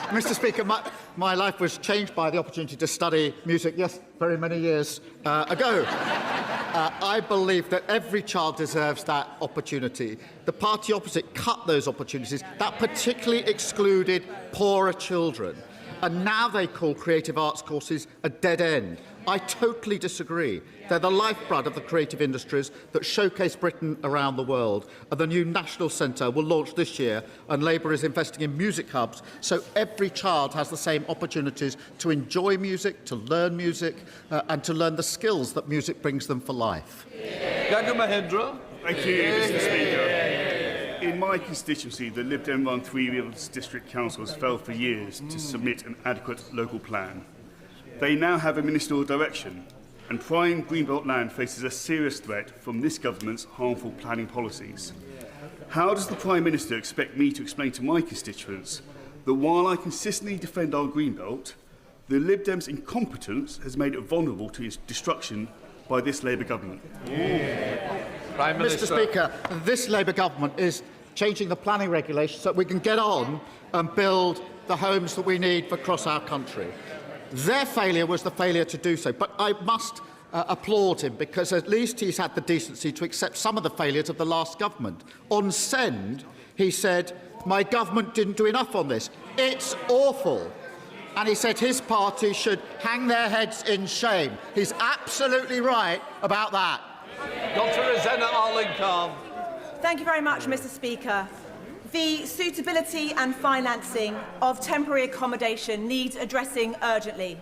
Mr. Speaker, my life was changed by the opportunity to study music, yes, very many years ago. I believe that every child deserves that opportunity. The party opposite cut those opportunities. That particularly excluded poorer children. And now they call creative arts courses a dead end. I totally disagree. They're the lifeblood of the creative industries that showcase Britain around the world. And the new National Centre will launch this year, and Labour is investing in music hubs so every child has the same opportunities to enjoy music, to learn music, and to learn the skills that music brings them for life. Gagan Mahindra. Thank you, Mr. Speaker. In my constituency, the Lib Dem-run Three Rills District Councils failed for years to submit an adequate local plan. They now have a ministerial direction, and prime Greenbelt land faces a serious threat from this government's harmful planning policies. How does the Prime Minister expect me to explain to my constituents that while I consistently defend our Greenbelt, the Lib Dems' incompetence has made it vulnerable to its destruction by this Labour government? Prime Minister. Mr. Speaker, this Labour government is changing the planning regulations so that we can get on and build the homes that we need across our country. Their failure was the failure to do so, but I must applaud him because at least he's had the decency to accept some of the failures of the last government. On Send, he said, "My government didn't do enough on this. It's awful." And he said his party should hang their heads in shame. He's absolutely right about that. Dr. Rosanna Arling-Khan. Thank you very much, Mr. Speaker. The suitability and financing of temporary accommodation needs addressing urgently.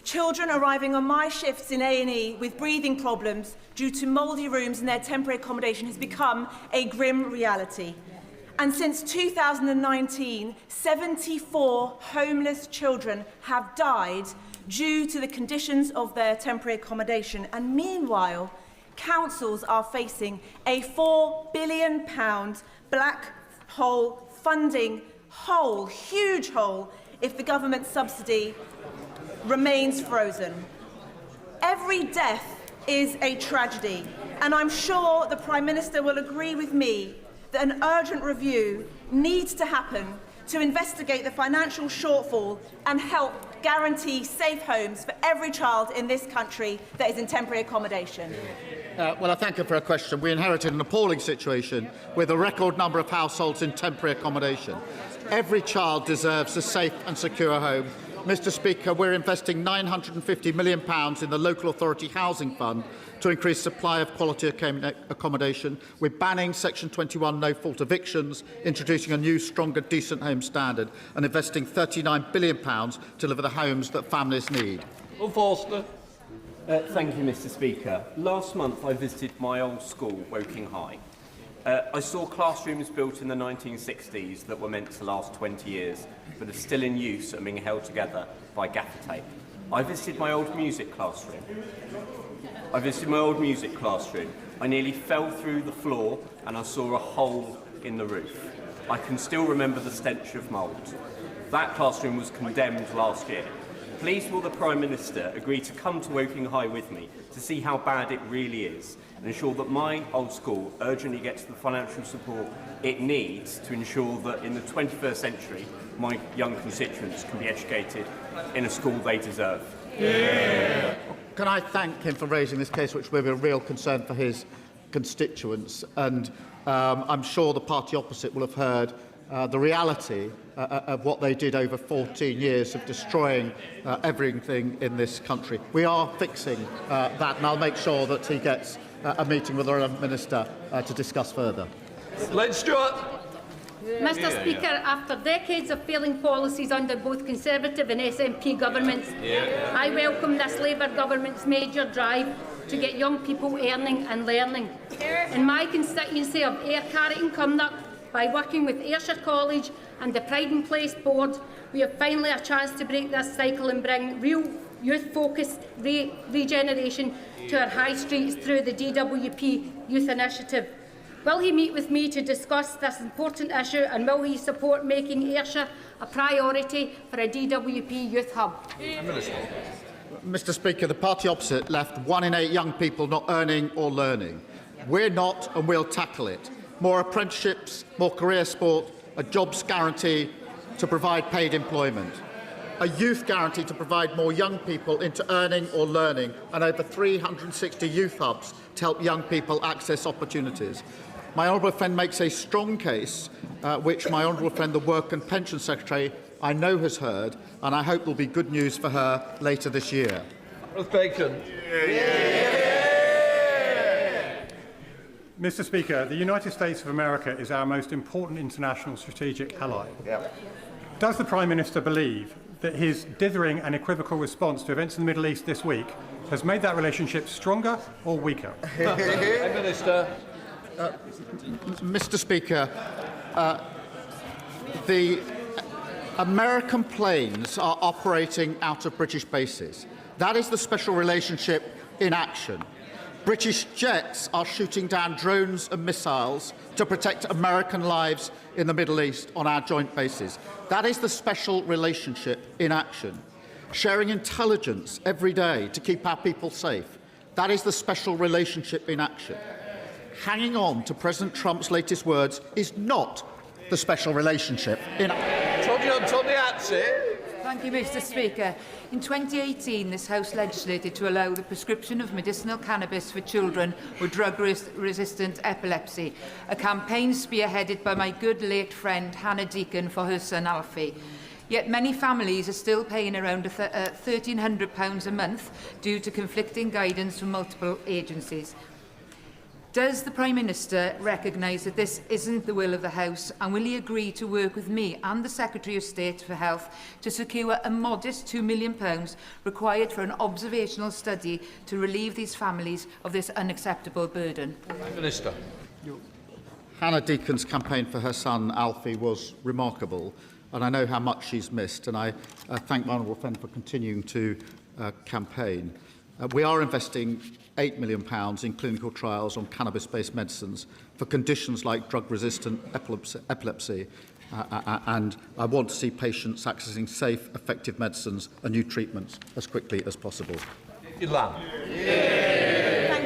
Children arriving on my shifts in A&E with breathing problems due to mouldy rooms in their temporary accommodation has become a grim reality. And since 2019, 74 homeless children have died due to the conditions of their temporary accommodation. And meanwhile, councils are facing a £4 billion black hole funding hole, huge hole, if the government subsidy remains frozen. Every death is a tragedy, and I'm sure the Prime Minister will agree with me that an urgent review needs to happen to investigate the financial shortfall and help guarantee safe homes for every child in this country that is in temporary accommodation. Well, I thank her for her question. We inherited an appalling situation with a record number of households in temporary accommodation. Every child deserves a safe and secure home. Mr. Speaker, we're investing £950 million in the Local Authority Housing Fund to increase supply of quality accommodation. We're banning Section 21 no-fault evictions, introducing a new, stronger, decent home standard, and investing £39 billion to deliver the homes that families need. Forster. Thank you, Mr. Speaker. Last month I visited my old school, Woking High. I saw classrooms built in the 1960s that were meant to last 20 years, but are still in use and being held together by gaffer tape. I visited my old music classroom. I nearly fell through the floor and I saw a hole in the roof. I can still remember the stench of mould. That classroom was condemned last year. Please will the Prime Minister agree to come to Woking High with me to see how bad it really is and ensure that my old school urgently gets the financial support it needs to ensure that in the 21st century my young constituents can be educated in a school they deserve. Yeah. Can I thank him for raising this case, which will be a real concern for his constituents, and I'm sure the party opposite will have heard the reality of what they did over 14 years of destroying everything in this country. We are fixing that, and I'll make sure that he gets a meeting with the Minister to discuss further. Len Stewart. Mr. Speaker, after decades of failing policies under both Conservative and SNP governments, I welcome this Labour government's major drive to get young people earning and learning. In my constituency of Ayr, Carrick and Cumnock, By working with Ayrshire College and the Pride and Place Board, we have finally a chance to break this cycle and bring real youth-focused regeneration to our high streets through the DWP Youth Initiative. Will he meet with me to discuss this important issue, and will he support making Ayrshire a priority for a DWP youth hub? Mr Speaker, the party opposite left 1 in 8 young people not earning or learning. We're not, and we'll tackle it. More apprenticeships, more career sport, a jobs guarantee to provide paid employment, a youth guarantee to provide more young people into earning or learning, and over 360 youth hubs to help young people access opportunities. My honourable friend makes a strong case, which my honourable friend, the Work and Pension Secretary, I know has heard, and I hope will be good news for her later this year. Bacon. Mr Speaker, the United States of America is our most important international strategic ally. Does the Prime Minister believe that his dithering and equivocal response to events in the Middle East this week has made that relationship stronger or weaker? Minister. Mr Speaker, the American planes are operating out of British bases. That is the special relationship in action. British jets are shooting down drones and missiles to protect American lives in the Middle East on our joint bases. That is the special relationship in action. Sharing intelligence every day to keep our people safe. That is the special relationship in action. Hanging on to President Trump's latest words is not the special relationship in action. Thank you, Mr Speaker. In 2018, this House legislated to allow the prescription of medicinal cannabis for children with drug-resistant epilepsy, a campaign spearheaded by my good late friend Hannah Deacon for her son Alfie. Yet many families are still paying around £1,300 a month due to conflicting guidance from multiple agencies. Does the Prime Minister recognise that this isn't the will of the House, and will he agree to work with me and the Secretary of State for Health to secure a modest £2 million required for an observational study to relieve these families of this unacceptable burden? Minister. Hannah Deacon's campaign for her son Alfie was remarkable, and I know how much she's missed, and I thank my honourable friend for continuing to campaign. We are investing £8 million in clinical trials on cannabis-based medicines for conditions like drug-resistant epilepsy, and I want to see patients accessing safe, effective medicines and new treatments as quickly as possible. Thank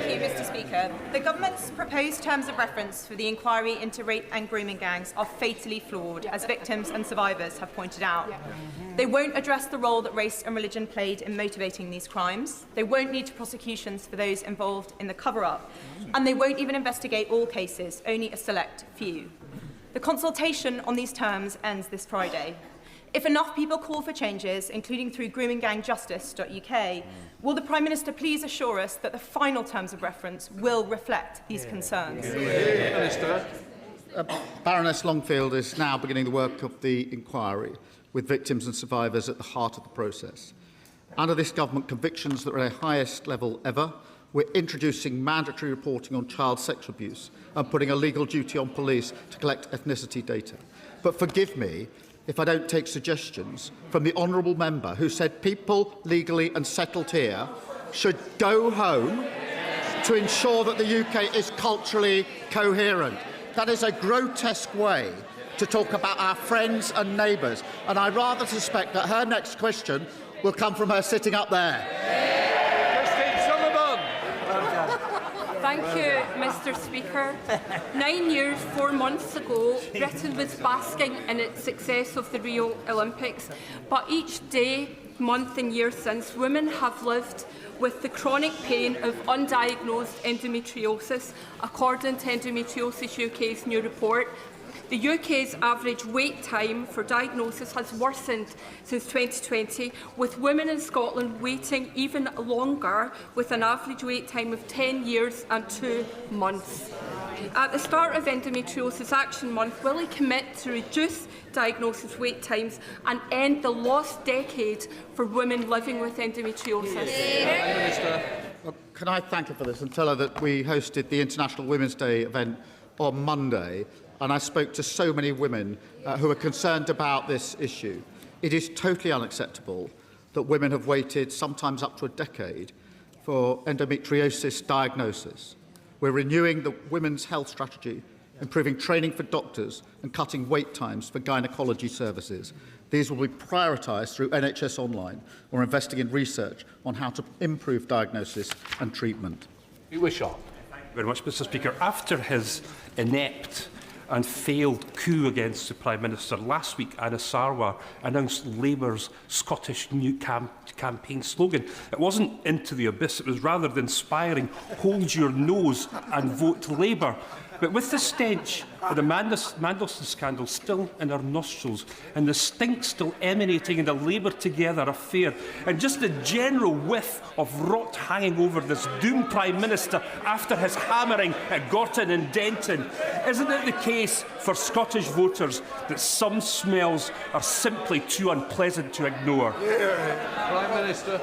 you, Mr Speaker. The Government's proposed terms of reference for the inquiry into rape and grooming gangs are fatally flawed, as victims and survivors have pointed out. They won't address the role that race and religion played in motivating these crimes. They won't lead to prosecutions for those involved in the cover-up. And they won't even investigate all cases, only a select few. The consultation on these terms ends this Friday. If enough people call for changes, including through groominggangjustice.uk, will the Prime Minister please assure us that the final terms of reference will reflect these concerns? Baroness Longfield is now beginning the work of the inquiry, with victims and survivors at the heart of the process. Under this government, convictions that are at the highest level ever. We're introducing mandatory reporting on child sexual abuse and putting a legal duty on police to collect ethnicity data. But forgive me if I don't take suggestions from the honourable member who said people legally and settled here should go home to ensure that the UK is culturally coherent. That is a grotesque way to talk about our friends and neighbours, and I rather suspect that her next question will come from her sitting up there. Thank you, Mr Speaker. 9 years, 4 months ago, Britain was basking in its success of the Rio Olympics, but each day, month and year since, women have lived with the chronic pain of undiagnosed endometriosis, according to Endometriosis UK's new report. The UK's average wait time for diagnosis has worsened since 2020, with women in Scotland waiting even longer, with an average wait time of 10 years and 2 months. At the start of Endometriosis Action Month, will he commit to reduce diagnosis wait times and end the lost decade for women living with endometriosis? Can I thank her for this and tell her that we hosted the International Women's Day event on Monday, and I spoke to so many women who are concerned about this issue. It is totally unacceptable that women have waited sometimes up to a decade for endometriosis diagnosis. We're renewing the women's health strategy, improving training for doctors and cutting wait times for gynecology services. These will be prioritised through NHS Online or investing in research on how to improve diagnosis and treatment. Thank you very much, Mr. Speaker. After his inept and failed coup against the Prime Minister last week, Anas Sarwar announced Labour's Scottish new campaign slogan. It wasn't into the abyss, it was rather the inspiring hold your nose and vote Labour. But with the stench of the Mandelson scandal still in our nostrils and the stink still emanating in the Labour Together affair and just the general whiff of rot hanging over this doomed Prime Minister after his hammering at Gorton and Denton, isn't it the case for Scottish voters that some smells are simply too unpleasant to ignore? Prime Minister.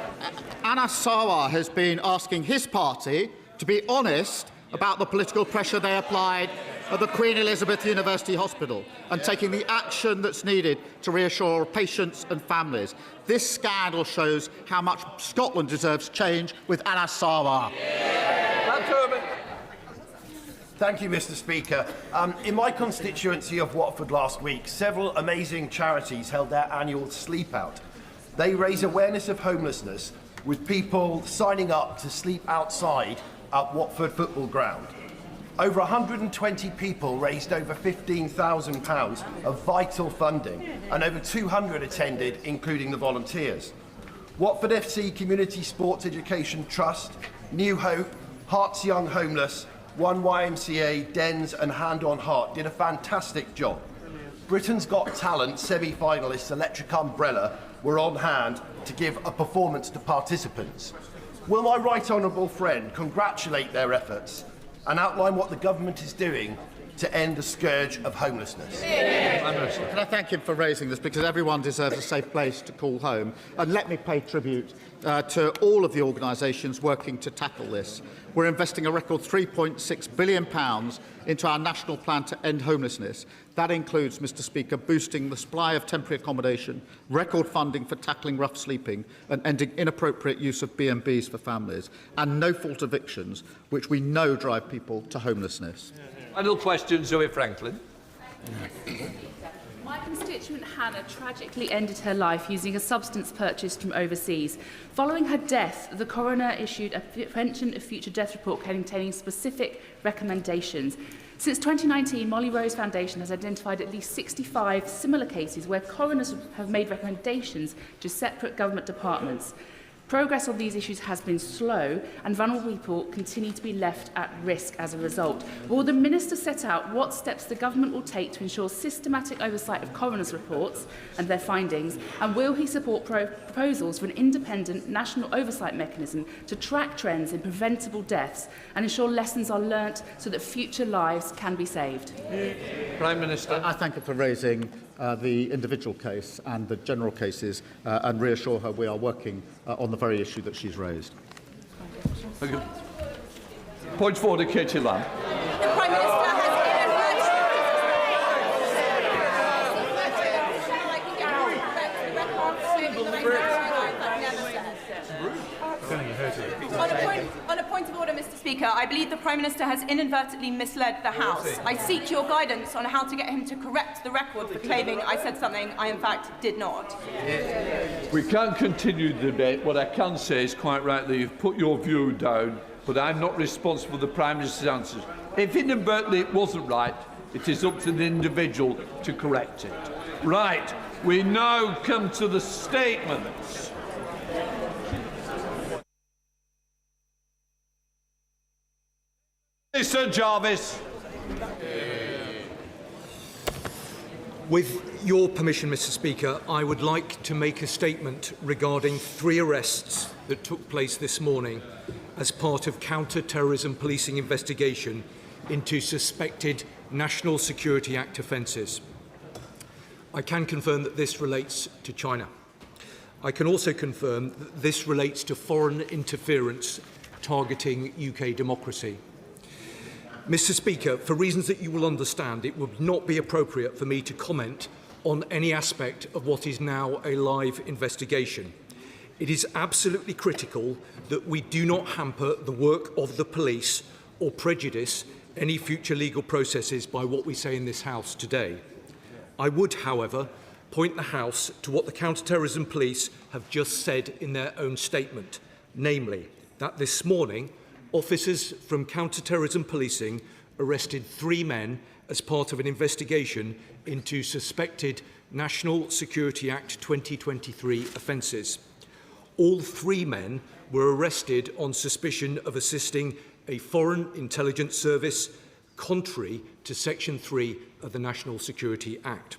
Anas Sarwar has been asking his party to be honest about the political pressure they applied at the Queen Elizabeth University Hospital and taking the action that's needed to reassure patients and families. This scandal shows how much Scotland deserves change with Anas Sarwar. Thank you, Mr. Speaker. In my constituency of Watford last week, several amazing charities held their annual sleep out. They raise awareness of homelessness with people signing up to sleep outside at Watford Football Ground. Over 120 people raised over £15,000 of vital funding, and over 200 attended, including the volunteers. Watford FC Community Sports Education Trust, New Hope, Hearts Young Homeless, One YMCA, Dens and Hand on Heart did a fantastic job. Britain's Got Talent semi-finalists Electric Umbrella were on hand to give a performance to participants. Will my right honourable friend congratulate their efforts and outline what the government is doing to end the scourge of homelessness? Can I thank him for raising this, because everyone deserves a safe place to call home. And let me pay tribute to all of the organisations working to tackle this. We're investing a record £3.6 billion into our national plan to end homelessness. That includes, Mr. Speaker, boosting the supply of temporary accommodation, record funding for tackling rough sleeping and ending inappropriate use of B&Bs for families, and no-fault evictions, which we know drive people to homelessness. Final question, Zoe Franklin. My constituent Hannah tragically ended her life using a substance purchased from overseas. Following her death, the coroner issued a prevention of future death report containing specific recommendations. Since 2019, Molly Rose Foundation has identified at least 65 similar cases where coroners have made recommendations to separate government departments. Progress on these issues has been slow, and vulnerable people continue to be left at risk as a result. Will the Minister set out what steps the government will take to ensure systematic oversight of coroners' reports and their findings, and will he support proposals for an independent national oversight mechanism to track trends in preventable deaths and ensure lessons are learnt so that future lives can be saved? Prime Minister. I thank her for raising the individual case and the general cases and reassure her we are working on the very issue that she's raised. Thank you. Point forward to Katie Lamb. The Prime Minister has On a point of order, Mr. Speaker, I believe the Prime Minister has inadvertently misled the House. I seek your guidance on how to get him to correct the record for claiming I said something I in fact did not. We can't continue the debate. What I can say is, quite rightly, you've put your view down, but I'm not responsible for the Prime Minister's answers. If inadvertently it wasn't right, it is up to the individual to correct it. Right, we now come to the statements. Sir Jarvis. With your permission, Mr. Speaker, I would like to make a statement regarding 3 arrests that took place this morning as part of counter-terrorism policing investigation into suspected National Security Act offences. I can confirm that this relates to China. I can also confirm that this relates to foreign interference targeting UK democracy. Mr. Speaker, for reasons that you will understand, it would not be appropriate for me to comment on any aspect of what is now a live investigation. It is absolutely critical that we do not hamper the work of the police or prejudice any future legal processes by what we say in this House today. I would, however, point the House to what the Counterterrorism Police have just said in their own statement, namely that this morning officers from Counterterrorism Policing arrested 3 men as part of an investigation into suspected National Security Act 2023 offences. All 3 men were arrested on suspicion of assisting a foreign intelligence service contrary to Section 3 of the National Security Act.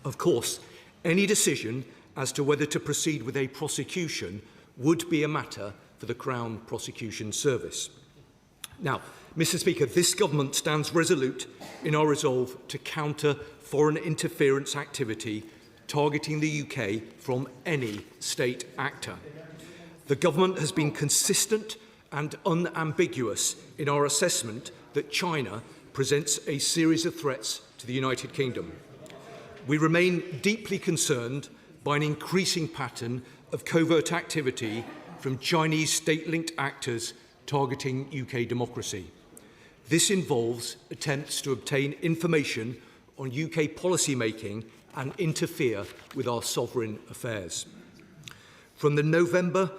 Of course, any decision as to whether to proceed with a prosecution would be a matter for the Crown Prosecution Service. Now, Mr. Speaker, this government stands resolute in our resolve to counter foreign interference activity targeting the UK from any state actor. The government has been consistent and unambiguous in our assessment that China presents a series of threats to the United Kingdom. We remain deeply concerned by an increasing pattern of covert activity from Chinese state-linked actors targeting UK democracy. This involves attempts to obtain information on UK policy-making and interfere with our sovereign affairs. From the November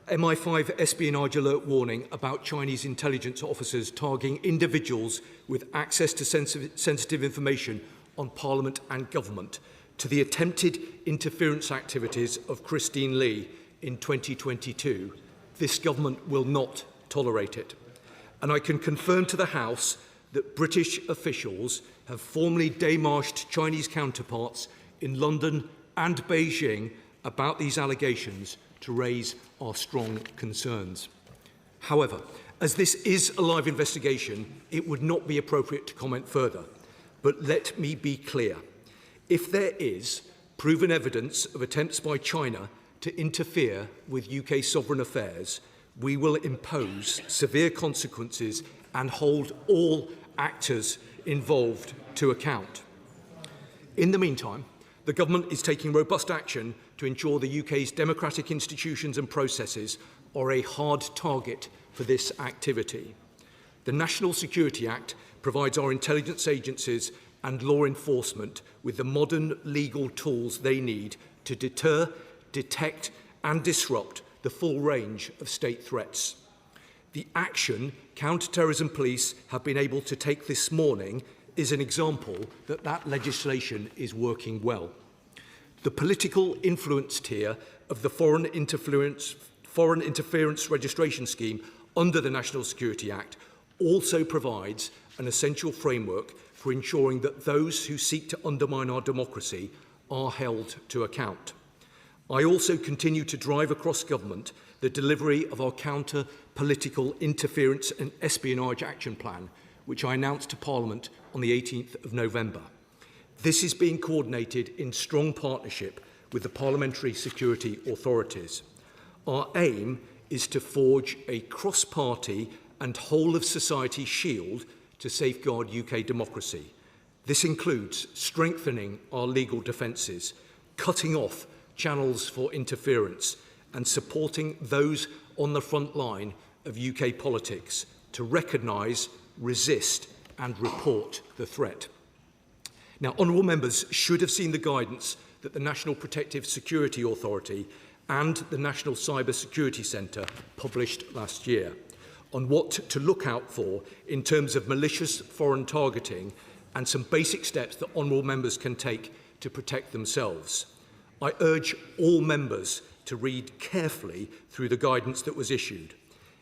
MI5 espionage alert warning about Chinese intelligence officers targeting individuals with access to sensitive information on Parliament and government, to the attempted interference activities of Christine Lee in 2022, this government will not tolerate it. And I can confirm to the House that British officials have formally démarched Chinese counterparts in London and Beijing about these allegations to raise our strong concerns. However, as this is a live investigation, it would not be appropriate to comment further. But let me be clear. If there is proven evidence of attempts by China to interfere with UK sovereign affairs, we will impose severe consequences and hold all actors involved to account. In the meantime, the government is taking robust action to ensure the UK's democratic institutions and processes are a hard target for this activity. The National Security Act provides our intelligence agencies and law enforcement with the modern legal tools they need to deter, detect and disrupt the full range of state threats. The action counterterrorism police have been able to take this morning is an example that that legislation is working well. The political influence tier of the Foreign Interference Registration Scheme under the National Security Act also provides an essential framework for ensuring that those who seek to undermine our democracy are held to account. I also continue to drive across government the delivery of our counter-political interference and espionage action plan, which I announced to Parliament on the 18th of November. This is being coordinated in strong partnership with the parliamentary security authorities. Our aim is to forge a cross-party and whole-of-society shield to safeguard UK democracy. This includes strengthening our legal defences, cutting off channels for interference and supporting those on the front line of UK politics to recognise, resist and report the threat. Now, honourable members should have seen the guidance that the National Protective Security Authority and the National Cyber Security Centre published last year on what to look out for in terms of malicious foreign targeting and some basic steps that honourable members can take to protect themselves. I urge all members to read carefully through the guidance that was issued.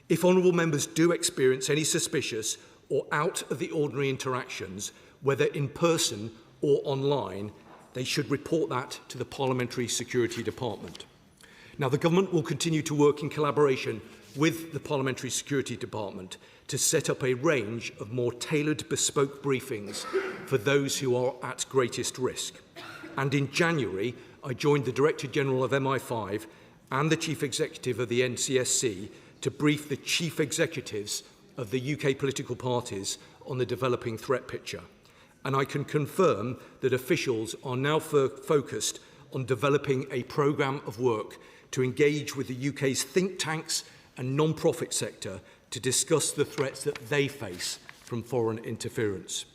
If honourable members do experience any suspicious or out of the ordinary interactions, whether in person or online, they should report that to the Parliamentary Security Department. Now, the Government will continue to work in collaboration with the Parliamentary Security Department to set up a range of more tailored bespoke briefings for those who are at greatest risk. And in January, I joined the Director General of MI5 and the Chief Executive of the NCSC to brief the Chief Executives of the UK political parties on the developing threat picture. And I can confirm that officials are now focused on developing a programme of work to engage with the UK's think tanks and non-profit sector to discuss the threats that they face from foreign interference.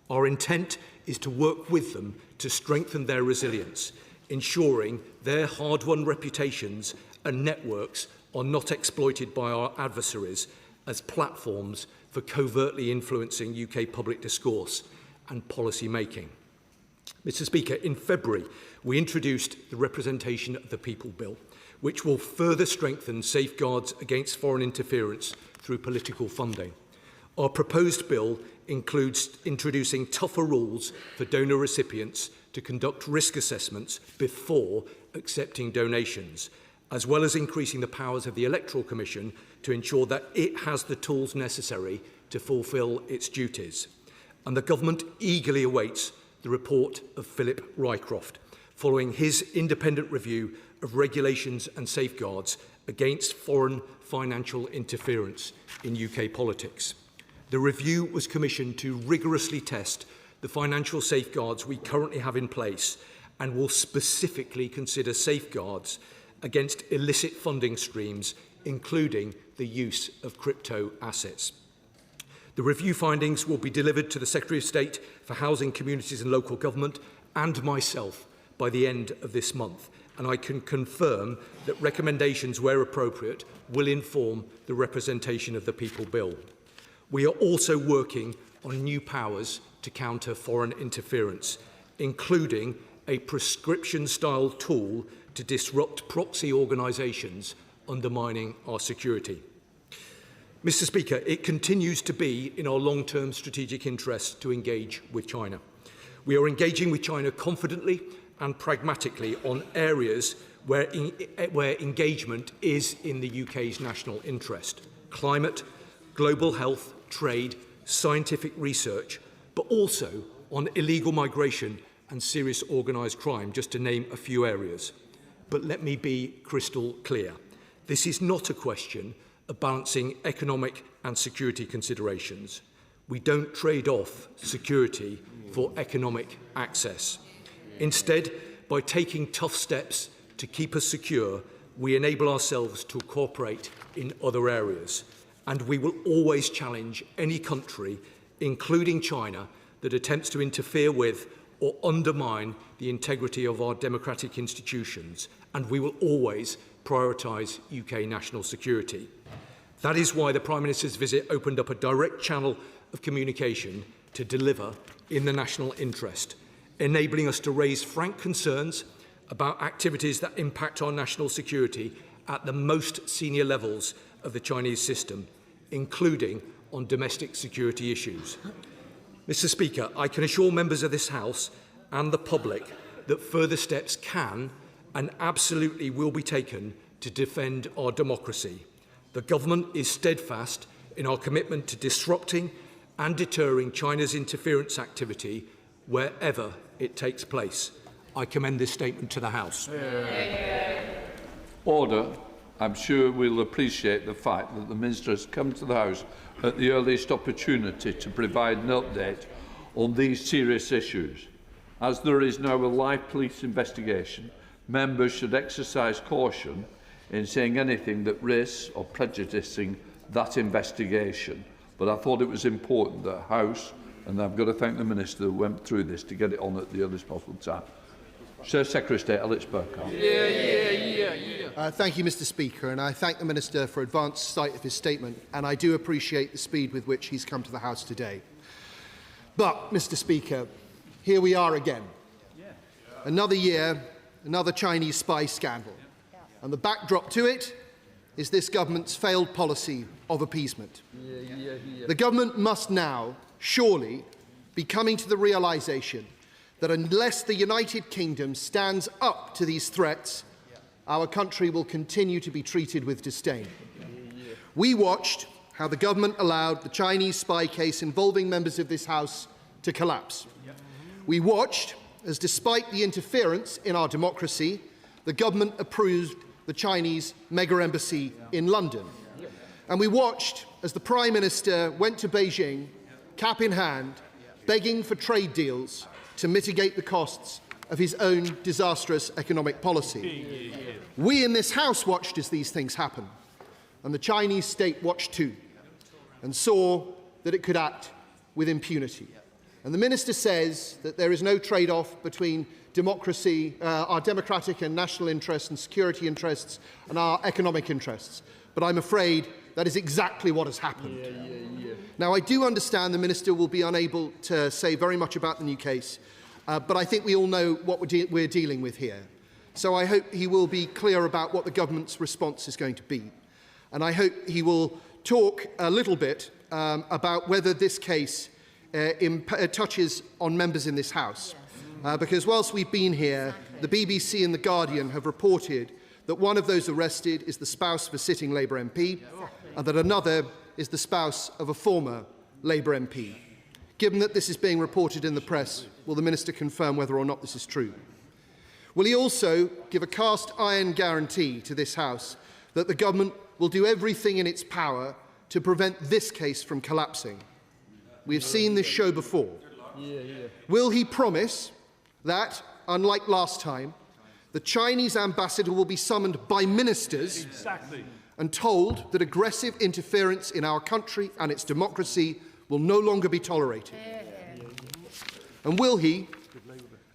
Our intent is to work with them to strengthen their resilience, ensuring their hard-won reputations and networks are not exploited by our adversaries as platforms for covertly influencing UK public discourse and policy making. Mr. Speaker, in February, we introduced the Representation of the People Bill, which will further strengthen safeguards against foreign interference through political funding. Our proposed bill includes introducing tougher rules for donor recipients to conduct risk assessments before accepting donations, as well as increasing the powers of the Electoral Commission to ensure that it has the tools necessary to fulfil its duties. And the Government eagerly awaits the report of Philip Rycroft, following his independent review of regulations and safeguards against foreign financial interference in UK politics. The review was commissioned to rigorously test the financial safeguards we currently have in place and will specifically consider safeguards against illicit funding streams, including the use of crypto assets. The review findings will be delivered to the Secretary of State for Housing, Communities and Local Government and myself by the end of this month, and I can confirm that recommendations, where appropriate, will inform the Representation of the People Bill. We are also working on new powers to counter foreign interference, including a prescription-style tool to disrupt proxy organisations undermining our security. Mr. Speaker, it continues to be in our long-term strategic interest to engage with China. We are engaging with China confidently and pragmatically on areas where engagement is in the UK's national interest: climate, global health, trade, scientific research, but also on illegal migration and serious organised crime, just to name a few areas. But let me be crystal clear. This is not a question of balancing economic and security considerations. We don't trade off security for economic access. Instead, by taking tough steps to keep us secure, we enable ourselves to cooperate in other areas. And we will always challenge any country, including China, that attempts to interfere with or undermine the integrity of our democratic institutions. And we will always prioritise UK national security. That is why the Prime Minister's visit opened up a direct channel of communication to deliver in the national interest, enabling us to raise frank concerns about activities that impact our national security at the most senior levels of the Chinese system, including on domestic security issues. Mr. Speaker, I can assure members of this House and the public that further steps can and absolutely will be taken to defend our democracy. The Government is steadfast in our commitment to disrupting and deterring China's interference activity wherever it takes place. I commend this statement to the House. Order. I'm sure we'll appreciate the fact that the Minister has come to the House at the earliest opportunity to provide an update on these serious issues. As there is now a live police investigation, members should exercise caution in saying anything that risks or prejudicing that investigation. But I thought it was important that the House, and I've got to thank the Minister who went through this to get it on at the earliest possible time. Sir Secretary of State, Alex Burkhardt. Thank you, Mr. Speaker, and I thank the Minister for advance sight of his statement, and I do appreciate the speed with which he's come to the House today. But, Mr. Speaker, here we are again. Another year, another Chinese spy scandal. And the backdrop to it is this government's failed policy of appeasement. The government must now, surely, be coming to the realisation that unless the United Kingdom stands up to these threats, our country will continue to be treated with disdain. We watched how the government allowed the Chinese spy case involving members of this House to collapse. We watched as, despite the interference in our democracy, the government approved the Chinese mega-embassy in London. And we watched as the Prime Minister went to Beijing, cap in hand, begging for trade deals to mitigate the costs of his own disastrous economic policy. We in this House watched as these things happen, and the Chinese state watched too, and saw that it could act with impunity. And the Minister says that there is no trade-off between democracy, our democratic and national interests and security interests and our economic interests. But I'm afraid that is exactly what has happened. Now, I do understand the Minister will be unable to say very much about the new case, but I think we all know what we're dealing with here. So I hope he will be clear about what the government's response is going to be. And I hope he will talk a little bit about whether this case touches on members in this House. Because whilst we've been here, the BBC and The Guardian have reported that one of those arrested is the spouse of a sitting Labour MP, and that another is the spouse of a former Labour MP. Given that this is being reported in the press, will the Minister confirm whether or not this is true? Will he also give a cast-iron guarantee to this House that the government will do everything in its power to prevent this case from collapsing? We have seen this show before. Will he promise that, unlike last time, the Chinese ambassador will be summoned by ministers and told that aggressive interference in our country and its democracy will no longer be tolerated? And will he,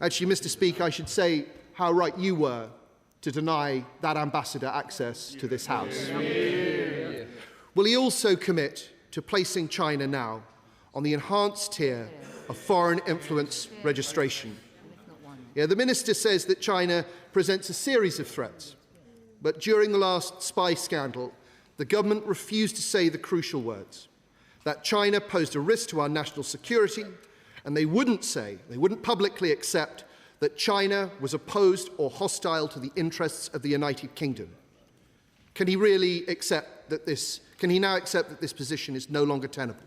actually, Mr. Speaker, I should say how right you were to deny that ambassador access to this House? Will he also commit to placing China now on the enhanced tier of foreign influence registration? The Minister says that China presents a series of threats, but during the last spy scandal, the government refused to say the crucial words, that China posed a risk to our national security, and they wouldn't publicly accept that China was opposed or hostile to the interests of the United Kingdom. Can he really accept that can he now accept that this position is no longer tenable?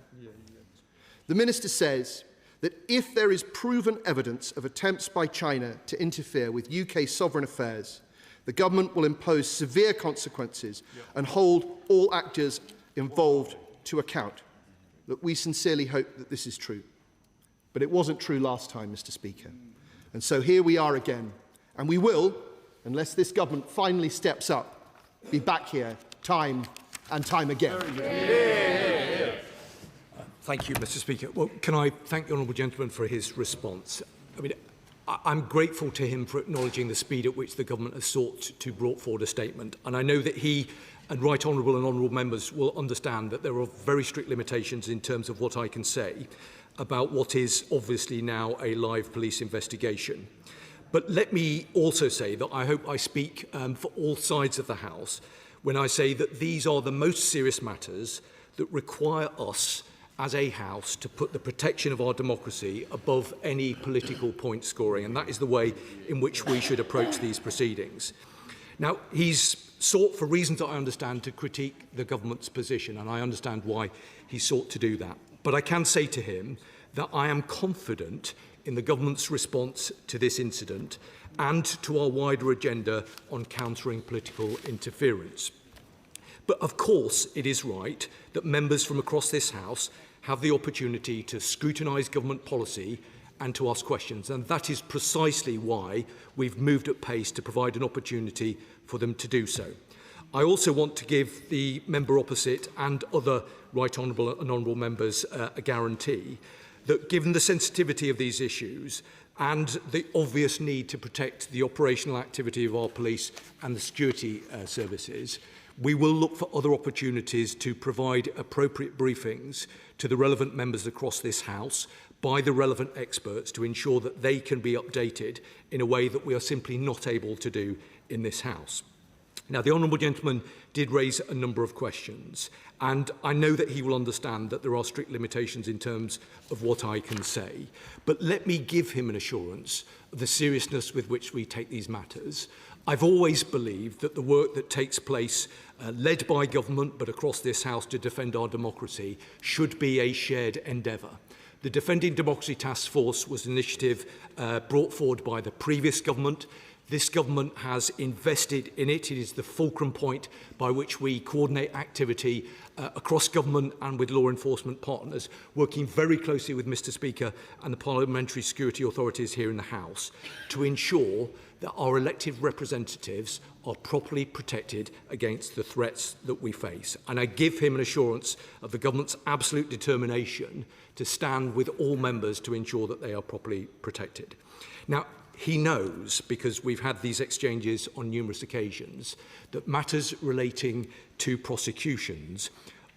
The Minister says that if there is proven evidence of attempts by China to interfere with UK sovereign affairs, the government will impose severe consequences and hold all actors involved to account. Look, we sincerely hope that this is true. But it wasn't true last time, Mr. Speaker. And so here we are again. And we will, unless this government finally steps up, be back here time and time again. Thank you, Mr. Speaker. Well, can I thank the honourable gentleman for his response? I mean, I'm grateful to him for acknowledging the speed at which the government has sought to brought forward a statement. And I know that he and right honourable and honourable members will understand that there are very strict limitations in terms of what I can say about what is obviously now a live police investigation. But let me also say that I hope I speak for all sides of the House when I say that these are the most serious matters that require us as a House to put the protection of our democracy above any political point scoring, and that is the way in which we should approach these proceedings. Now, he's sought, for reasons that I understand, to critique the government's position, and I understand why he sought to do that. But I can say to him that I am confident in the government's response to this incident and to our wider agenda on countering political interference. But of course, it is right that members from across this House have the opportunity to scrutinise government policy and to ask questions. And that is precisely why we've moved at pace to provide an opportunity for them to do so. I also want to give the member opposite and other right honourable and honourable members a guarantee that given the sensitivity of these issues and the obvious need to protect the operational activity of our police and the security services, we will look for other opportunities to provide appropriate briefings to the relevant members across this House by the relevant experts to ensure that they can be updated in a way that we are simply not able to do in this House. Now, the honourable gentleman did raise a number of questions, and I know that he will understand that there are strict limitations in terms of what I can say. But let me give him an assurance of the seriousness with which we take these matters. I've always believed that the work that takes place, led by government but across this House to defend our democracy, should be a shared endeavour. The Defending Democracy Task Force was an initiative brought forward by the previous government. This government has invested in it. It is the fulcrum point by which we coordinate activity across government and with law enforcement partners, working very closely with Mr Speaker and the parliamentary security authorities here in the House to ensure that our elected representatives are properly protected against the threats that we face. And I give him an assurance of the government's absolute determination to stand with all members to ensure that they are properly protected. Now, he knows, because we've had these exchanges on numerous occasions, that matters relating to prosecutions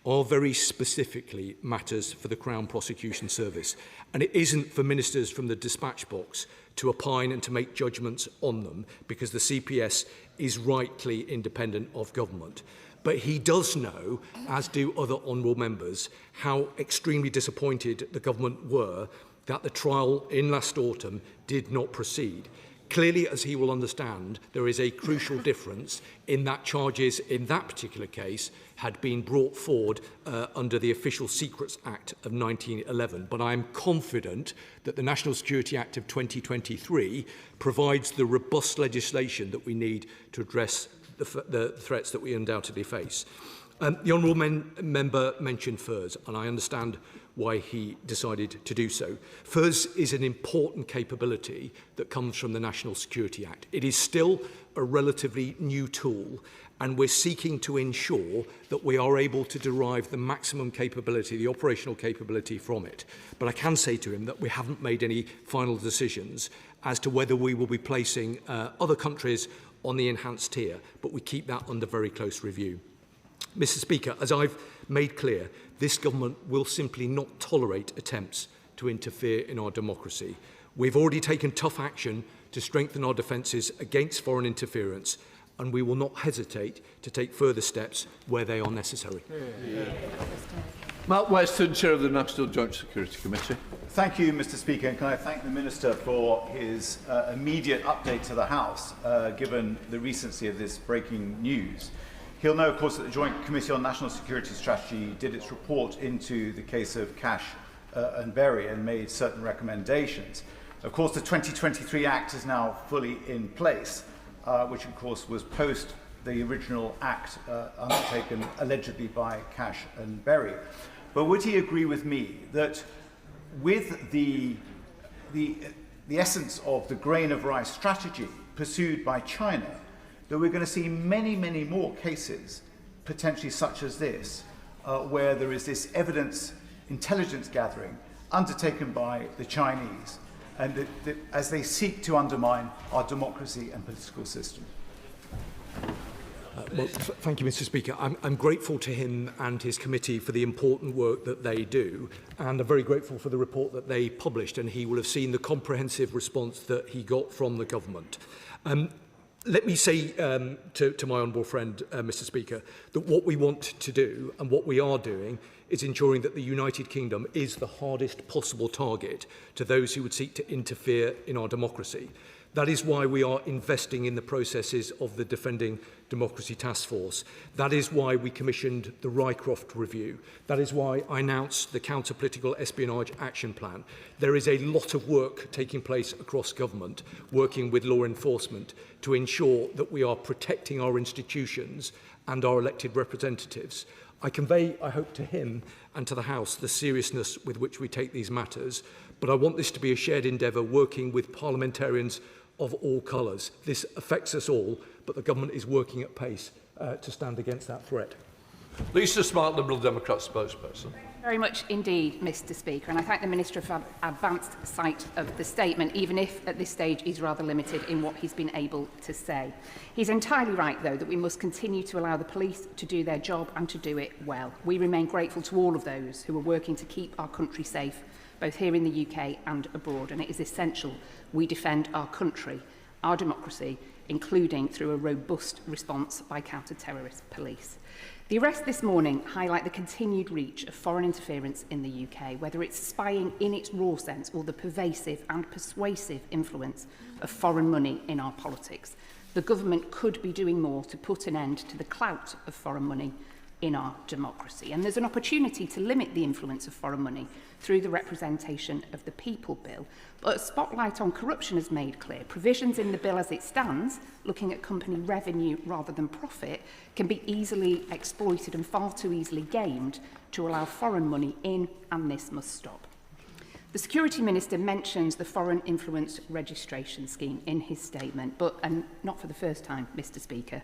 are very specifically matters for the Crown Prosecution Service. And it isn't for ministers from the dispatch box to opine and to make judgments on them, because the CPS is rightly independent of government. But he does know, as do other honourable members, how extremely disappointed the government were that the trial in last autumn did not proceed. Clearly, as he will understand, there is a crucial difference in that charges in that particular case had been brought forward under the Official Secrets Act of 1911. But I am confident that the National Security Act of 2023 provides the robust legislation that we need to address the threats that we undoubtedly face. The honourable member mentioned FIRS, and I understand why he decided to do so. FIRS is an important capability that comes from the National Security Act. It is still a relatively new tool, and we're seeking to ensure that we are able to derive the maximum capability, the operational capability from it. But I can say to him that we haven't made any final decisions as to whether we will be placing other countries on the enhanced tier, but we keep that under very close review. Mr Speaker, as I've made clear, this government will simply not tolerate attempts to interfere in our democracy. We've already taken tough action to strengthen our defences against foreign interference, and we will not hesitate to take further steps where they are necessary. Mark Weston, Chair of the National Joint Security Committee. Thank you, Mr Speaker, and can I thank the Minister for his immediate update to the House, given the recency of this breaking news. He'll know, of course, that the Joint Committee on National Security Strategy did its report into the case of Cash and Berry and made certain recommendations. Of course, the 2023 Act is now fully in place, which, of course, was post the original Act undertaken allegedly by Cash and Berry. But would he agree with me that with the essence of the grain of rice strategy pursued by China, that we're going to see many, many more cases, potentially such as this, where there is this evidence, intelligence gathering undertaken by the Chinese, and as they seek to undermine our democracy and political system? Well, thank you, Mr Speaker. I'm grateful to him and his committee for the important work that they do, and I'm very grateful for the report that they published, and he will have seen the comprehensive response that he got from the government. Let me say to my honourable friend, Mr Speaker, that what we want to do and what we are doing is ensuring that the United Kingdom is the hardest possible target to those who would seek to interfere in our democracy. That is why we are investing in the processes of the Defending Democracy Task Force. That is why we commissioned the Rycroft Review. That is why I announced the Counter-Political Espionage Action Plan. There is a lot of work taking place across government, working with law enforcement to ensure that we are protecting our institutions and our elected representatives. I convey, I hope, to him and to the House the seriousness with which we take these matters, but I want this to be a shared endeavour working with parliamentarians of all colours. This affects us all, but the government is working at pace to stand against that threat. Lisa Smart, Liberal Democrat spokesperson. Very much indeed, Mr Speaker, and I thank the Minister for advanced sight of the statement, even if at this stage he's rather limited in what he's been able to say. He's entirely right, though, that we must continue to allow the police to do their job and to do it well. We remain grateful to all of those who are working to keep our country safe, both here in the UK and abroad, and it is essential we defend our country, our democracy, including through a robust response by counter-terrorist police. The arrests this morning highlight the continued reach of foreign interference in the UK, whether it's spying in its raw sense or the pervasive and persuasive influence of foreign money in our politics. The government could be doing more to put an end to the clout of foreign money in our democracy. And there's an opportunity to limit the influence of foreign money through the Representation of the People Bill. But a spotlight on corruption has made clear provisions in the bill as it stands, looking at company revenue rather than profit, can be easily exploited and far too easily gamed to allow foreign money in, and this must stop. The Security Minister mentions the Foreign Influence Registration Scheme in his statement, but, and not for the first time, Mr Speaker,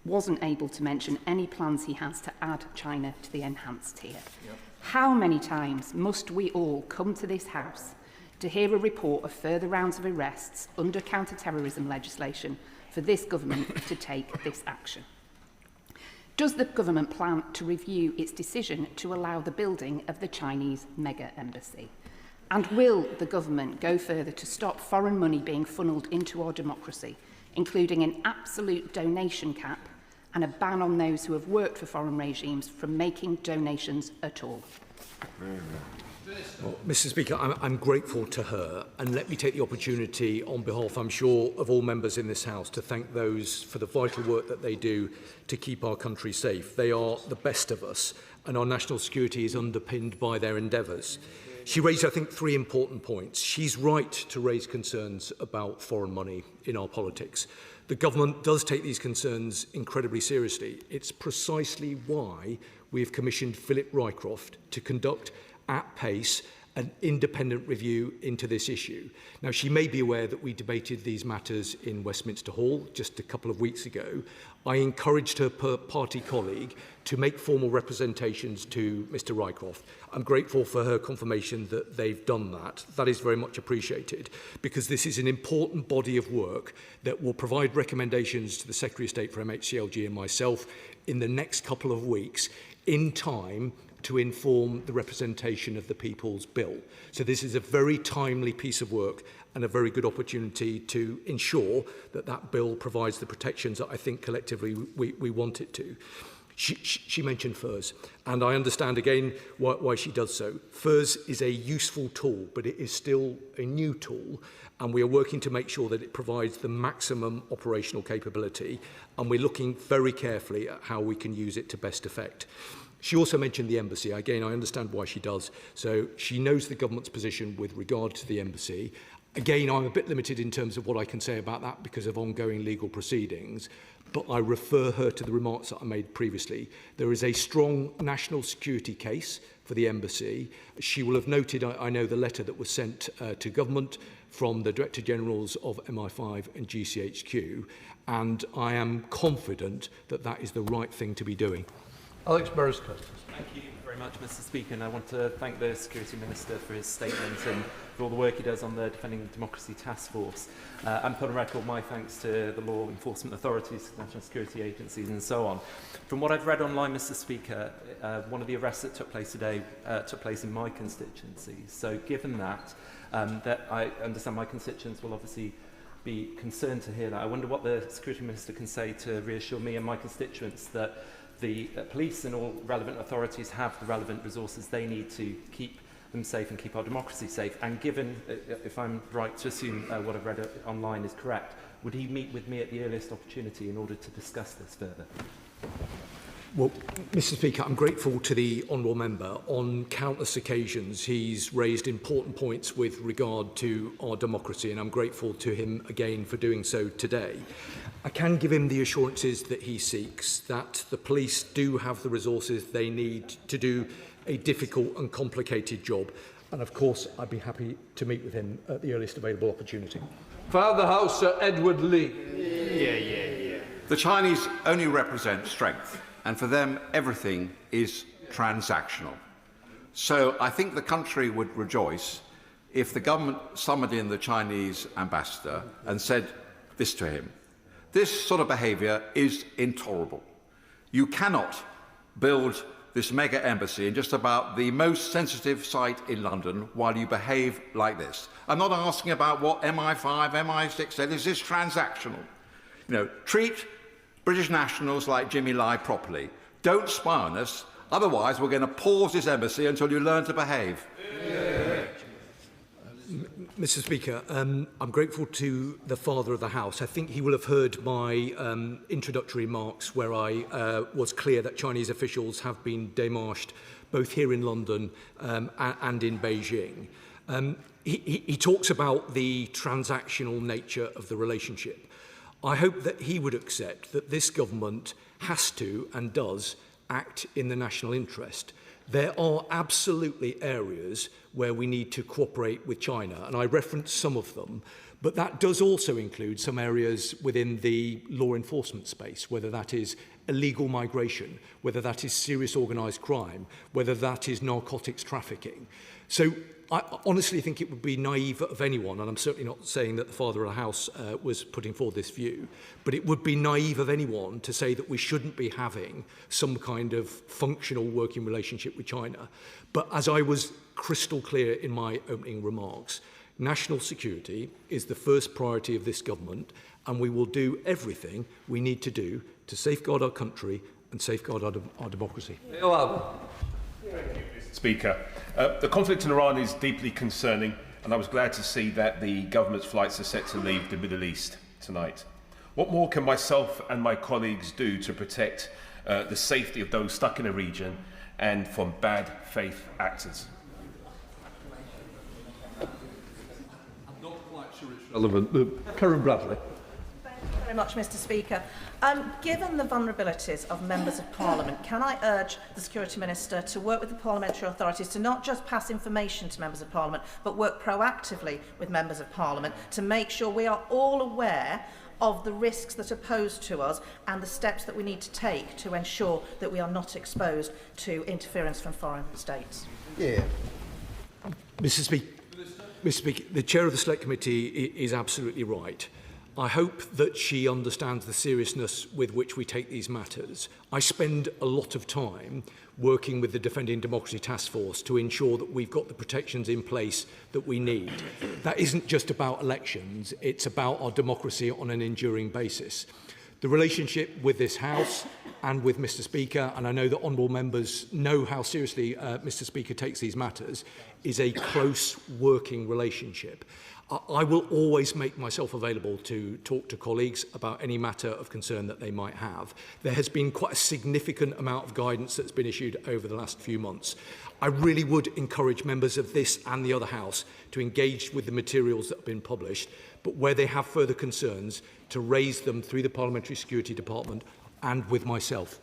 wasn't able to mention any plans he has to add China to the enhanced tier. Yep. How many times must we all come to this House to hear a report of further rounds of arrests under counter-terrorism legislation for this government to take this action? Does the government plan to review its decision to allow the building of the Chinese mega embassy? And will the government go further to stop foreign money being funnelled into our democracy, including an absolute donation cap and a ban on those who have worked for foreign regimes from making donations at all? Well, Mr Speaker, I'm grateful to her, and let me take the opportunity on behalf, I'm sure, of all members in this House to thank those for the vital work that they do to keep our country safe. They are the best of us, and our national security is underpinned by their endeavours. She raised, I think, 3 important points. She's right to raise concerns about foreign money in our politics. The government does take these concerns incredibly seriously. It's precisely why we have commissioned Philip Rycroft to conduct at pace an independent review into this issue. Now, she may be aware that we debated these matters in Westminster Hall just a couple of weeks ago. I encouraged her party colleague to make formal representations to Mr Rycroft. I'm grateful for her confirmation that they've done that. That is very much appreciated, because this is an important body of work that will provide recommendations to the Secretary of State for MHCLG and myself in the next couple of weeks in time to inform the representation of the People's Bill. So this is a very timely piece of work and a very good opportunity to ensure that that bill provides the protections that I think collectively we want it to. She mentioned FERS, and I understand again why she does so. FERS is a useful tool, but it is still a new tool, and we are working to make sure that it provides the maximum operational capability, and we're looking very carefully at how we can use it to best effect. She also mentioned the embassy. Again, I understand why she does. So she knows the government's position with regard to the embassy. Again, I'm a bit limited in terms of what I can say about that because of ongoing legal proceedings, but I refer her to the remarks that I made previously. There is a strong national security case for the embassy. She will have noted, I know, the letter that was sent to government from the Director Generals of MI5 and GCHQ, and I am confident that that is the right thing to be doing. Alex Burrows-Custis. Thank you very much, Mr Speaker, and I want to thank the Security Minister for his statement and for all the work he does on the Defending Democracy Task Force. And put on record my thanks to the law enforcement authorities, national security agencies and so on. From what I've read online, Mr Speaker, one of the arrests that took place today took place in my constituency. So given that, that I understand my constituents will obviously be concerned to hear that, I wonder what the Security Minister can say to reassure me and my constituents that the police and all relevant authorities have the relevant resources they need to keep them safe and keep our democracy safe. And given, if I'm right to assume what I've read online is correct, would he meet with me at the earliest opportunity in order to discuss this further? Well, Mr Speaker, I'm grateful to the honourable member. On countless occasions, he's raised important points with regard to our democracy, and I'm grateful to him again for doing so today. I can give him the assurances that he seeks, that the police do have the resources they need to do a difficult and complicated job. And of course, I'd be happy to meet with him at the earliest available opportunity. Father House, Sir Edward Lee. The Chinese only represent strength, and for them, everything is transactional. So I think the country would rejoice if the government summoned in the Chinese ambassador and said this to him: this sort of behaviour is intolerable. You cannot build this mega embassy in just about the most sensitive site in London while you behave like this. I'm not asking about what MI5, MI6 said. This is transactional. You know, treat British nationals like Jimmy Lai properly. Don't spy on us. Otherwise, we're going to pause this embassy until you learn to behave. Mr. Speaker, I'm grateful to the Father of the House. I think he will have heard my introductory remarks where I was clear that Chinese officials have been démarched both here in London and in Beijing. He talks about the transactional nature of the relationship. I hope that he would accept that this government has to and does act in the national interest. There are absolutely areas where we need to cooperate with China, and I referenced some of them, but that does also include some areas within the law enforcement space, whether that is illegal migration, whether that is serious organised crime, whether that is narcotics trafficking. So I honestly think it would be naive of anyone, and I'm certainly not saying that the Father of the House was putting forward this view, but it would be naive of anyone to say that we shouldn't be having some kind of functional working relationship with China. But as I was crystal clear in my opening remarks, national security is the first priority of this government, and we will do everything we need to do to safeguard our country and safeguard our democracy. Speaker, the conflict in Iran is deeply concerning, and I was glad to see that the government's flights are set to leave the Middle East tonight. What more can myself and my colleagues do to protect the safety of those stuck in the region and from bad faith actors? I'm not quite sure it's relevant. Karen Bradley. Thank you very much, Mr. Speaker. Given the vulnerabilities of members of Parliament, can I urge the Security Minister to work with the parliamentary authorities to not just pass information to members of Parliament, but work proactively with members of Parliament to make sure we are all aware of the risks that are posed to us and the steps that we need to take to ensure that we are not exposed to interference from foreign states? Mr. Speaker, the Chair of the Select Committee is absolutely right. I hope that she understands the seriousness with which we take these matters. I spend a lot of time working with the Defending Democracy Task Force to ensure that we've got the protections in place that we need. That isn't just about elections, it's about our democracy on an enduring basis. The relationship with this House and with Mr. Speaker, and I know that honourable members know how seriously Mr. Speaker takes these matters, is a close working relationship. I will always make myself available to talk to colleagues about any matter of concern that they might have. There has been quite a significant amount of guidance that's been issued over the last few months. I really would encourage members of this and the other House to engage with the materials that have been published, but where they have further concerns, to raise them through the Parliamentary Security Department and with myself.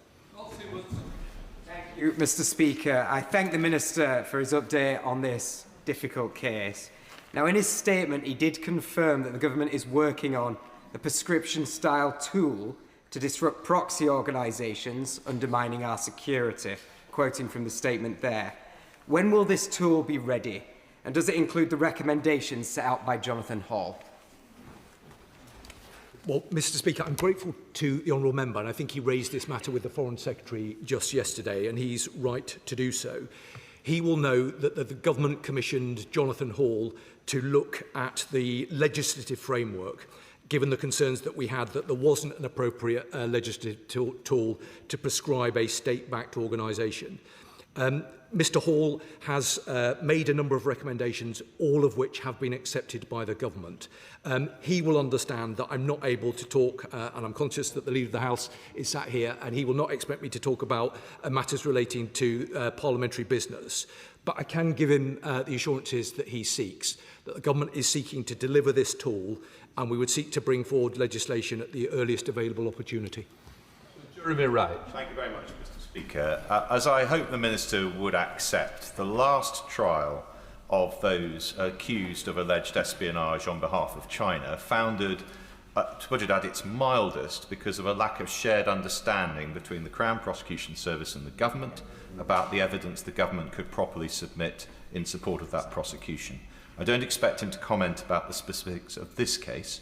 Thank you, Mr. Speaker. I thank the Minister for his update on this difficult case. Now, in his statement, he did confirm that the government is working on a prescription-style tool to disrupt proxy organisations undermining our security, quoting from the statement there. When will this tool be ready? And does it include the recommendations set out by Jonathan Hall? Well, Mr. Speaker, I'm grateful to the honourable member, and I think he raised this matter with the Foreign Secretary just yesterday, and he's right to do so. He will know that the government commissioned Jonathan Hall to look at the legislative framework, given the concerns that we had that there wasn't an appropriate legislative tool to prescribe a state-backed organisation. Mr. Hall has made a number of recommendations, all of which have been accepted by the government. He will understand that I'm not able to talk, and I'm conscious that the Leader of the House is sat here, and he will not expect me to talk about matters relating to parliamentary business. But I can give him the assurances that he seeks, that the government is seeking to deliver this tool, and we would seek to bring forward legislation at the earliest available opportunity. Jeremy Wright. Thank you very much, Mr. Speaker. As I hope the Minister would accept, the last trial of those accused of alleged espionage on behalf of China founded, to put it at its mildest, because of a lack of shared understanding between the Crown Prosecution Service and the government about the evidence the government could properly submit in support of that prosecution. I don't expect him to comment about the specifics of this case,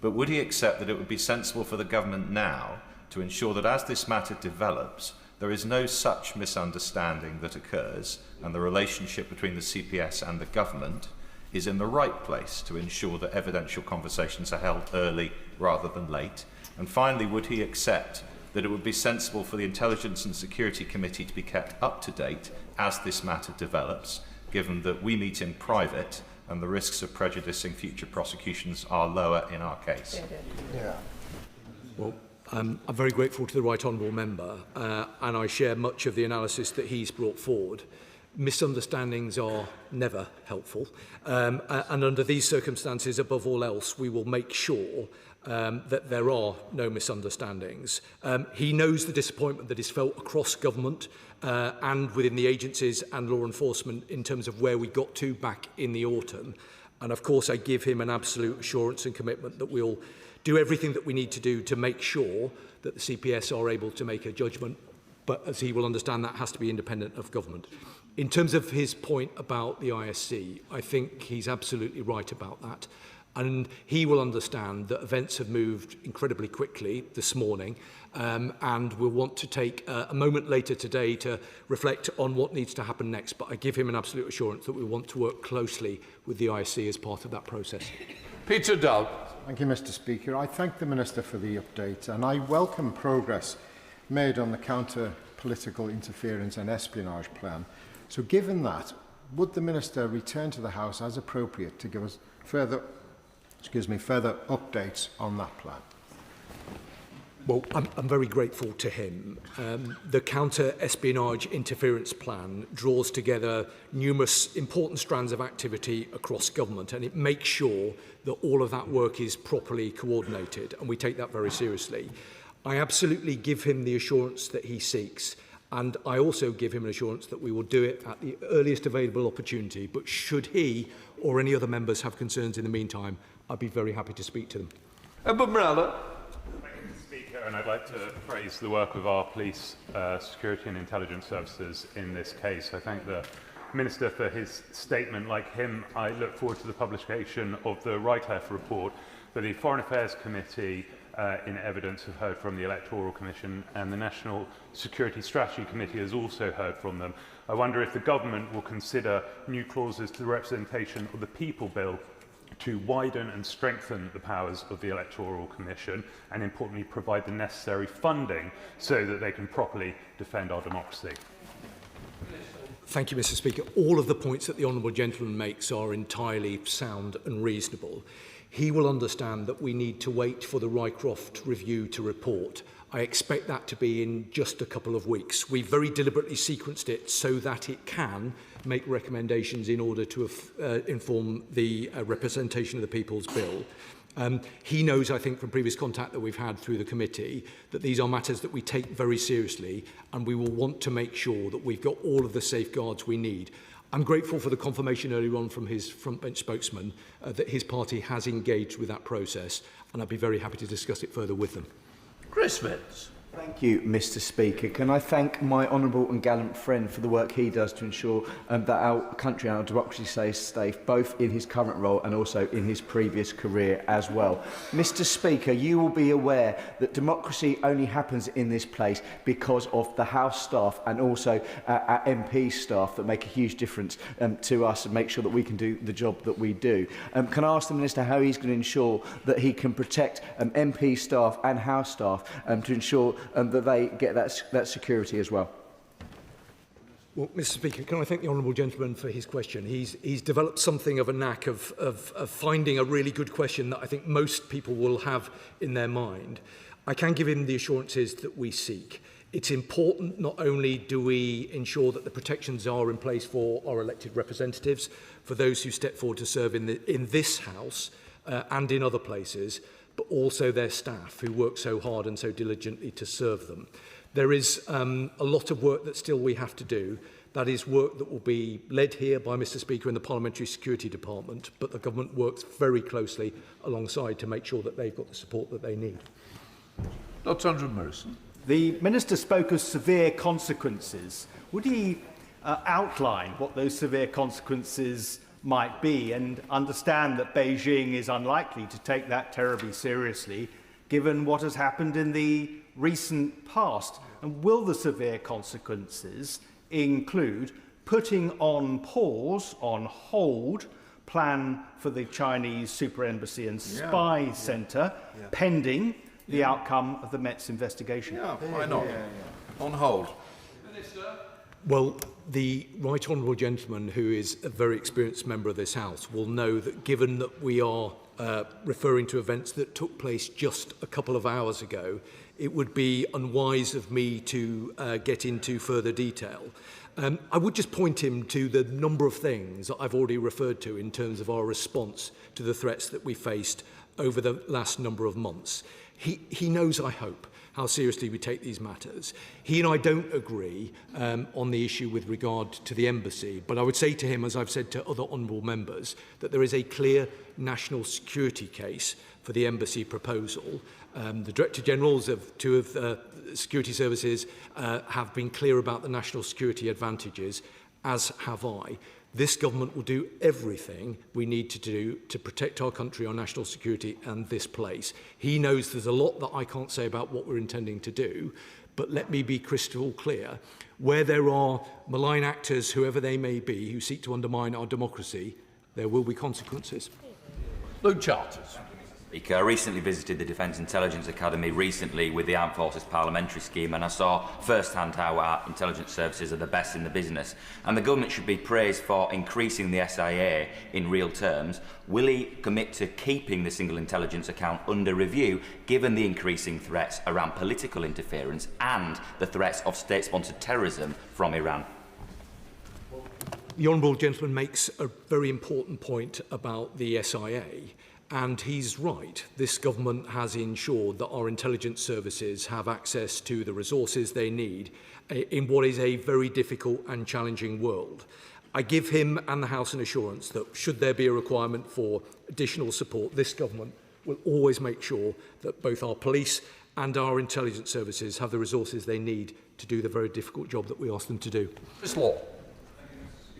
but would he accept that it would be sensible for the government now to ensure that as this matter develops, there is no such misunderstanding that occurs and the relationship between the CPS and the government is in the right place to ensure that evidential conversations are held early rather than late? And finally, would he accept that it would be sensible for the Intelligence and Security Committee to be kept up to date as this matter develops, given that we meet in private and the risks of prejudicing future prosecutions are lower in our case. Well, I'm very grateful to the Right Honourable Member, and I share much of the analysis that he's brought forward. Misunderstandings are never helpful, and under these circumstances, above all else, we will make sure that there are no misunderstandings. He knows the disappointment that is felt across government and within the agencies and law enforcement in terms of where we got to back in the autumn. And of course, I give him an absolute assurance and commitment that we'll do everything that we need to do to make sure that the CPS are able to make a judgment, but as he will understand, that has to be independent of government. In terms of his point about the ISC, I think he's absolutely right about that. And he will understand that events have moved incredibly quickly this morning, and we'll want to take a moment later today to reflect on what needs to happen next. But I give him an absolute assurance that we want to work closely with the ISC as part of that process. Peter Dowd. Thank you, Mr. Speaker. I thank the Minister for the update, and I welcome progress made on the counter-political interference and espionage plan. So given that, would the Minister return to the House as appropriate to give us further updates on that plan? Well, I'm very grateful to him. The counter-espionage interference plan draws together numerous important strands of activity across government, and it makes sure that all of that work is properly coordinated, and we take that very seriously. I absolutely give him the assurance that he seeks, and I also give him an assurance that we will do it at the earliest available opportunity. But should he or any other members have concerns in the meantime, I'd be very happy to speak to them. Morella. Thank you, Mr. Speaker, and I'd like to praise the work of our police, security and intelligence services in this case. I thank the Minister for his statement. Like him, I look forward to the publication of the Right-Left report, but the Foreign Affairs Committee in evidence have heard from the Electoral Commission, and the National Security Strategy Committee has also heard from them. I wonder if the government will consider new clauses to the Representation of the People Bill to widen and strengthen the powers of the Electoral Commission, and importantly provide the necessary funding so that they can properly defend our democracy. Thank you, Mr. Speaker. All of the points that the Honourable Gentleman makes are entirely sound and reasonable. He will understand that we need to wait for the Rycroft review to report. I expect that to be in just a couple of weeks. We've very deliberately sequenced it so that it can make recommendations in order to inform the representation of the People's Bill. He knows, I think, from previous contact that we've had through the committee, that these are matters that we take very seriously, and we will want to make sure that we've got all of the safeguards we need. I'm grateful for the confirmation earlier on from his frontbench spokesman that his party has engaged with that process, and I'd be very happy to discuss it further with them. Chris Vince. Thank you, Mr. Speaker. Can I thank my honourable and gallant friend for the work he does to ensure that our country and our democracy stays safe, both in his current role and also in his previous career as well. Mr. Speaker, you will be aware that democracy only happens in this place because of the House staff and also our MP staff that make a huge difference to us and make sure that we can do the job that we do. Can I ask the Minister how he's going to ensure that he can protect MP staff and House staff to ensure that they get that security as well? Well, Mr. Speaker, can I thank the Honourable Gentleman for his question? He's developed something of a knack of finding a really good question that I think most people will have in their mind. I can give him the assurances that we seek. It's important not only do we ensure that the protections are in place for our elected representatives, for those who step forward to serve in this House and in other places, but also their staff who work so hard and so diligently to serve them. There is a lot of work that still we have to do. That is work that will be led here by Mr. Speaker in the Parliamentary Security Department, but the government works very closely alongside to make sure that they've got the support that they need. Dr. Andrew Morrison. The Minister spoke of severe consequences. Would he outline what those severe consequences might be, and understand that Beijing is unlikely to take that terribly seriously given what has happened in the recent past? And will the severe consequences include putting on pause, on hold, plan for the Chinese super embassy and spy centre pending the outcome of the Met's investigation? Yeah, why not? On hold. Minister. Well, the right honourable gentleman, who is a very experienced member of this House, will know that given that we are referring to events that took place just a couple of hours ago, it would be unwise of me to get into further detail. I would just point him to the number of things that I've already referred to in terms of our response to the threats that we faced over the last number of months. He knows, I hope, how seriously we take these matters. He and I don't agree on the issue with regard to the embassy, but I would say to him, as I've said to other honourable members, that there is a clear national security case for the embassy proposal. The Director Generals of two of the security services have been clear about the national security advantages, as have I. This government will do everything we need to do to protect our country, our national security and this place. He knows there's a lot that I can't say about what we're intending to do, but let me be crystal clear. Where there are malign actors, whoever they may be, who seek to undermine our democracy, there will be consequences. Luke Charters. Speaker, I recently visited the Defence Intelligence Academy recently with the Armed Forces Parliamentary Scheme, and I saw firsthand how our intelligence services are the best in the business. And the government should be praised for increasing the SIA in real terms. Will he commit to keeping the single intelligence account under review, given the increasing threats around political interference and the threats of state-sponsored terrorism from Iran? The honourable gentleman makes a very important point about the SIA. And he's right. This government has ensured that our intelligence services have access to the resources they need in what is a very difficult and challenging world. I give him and the House an assurance that should there be a requirement for additional support, this government will always make sure that both our police and our intelligence services have the resources they need to do the very difficult job that we ask them to do. This law.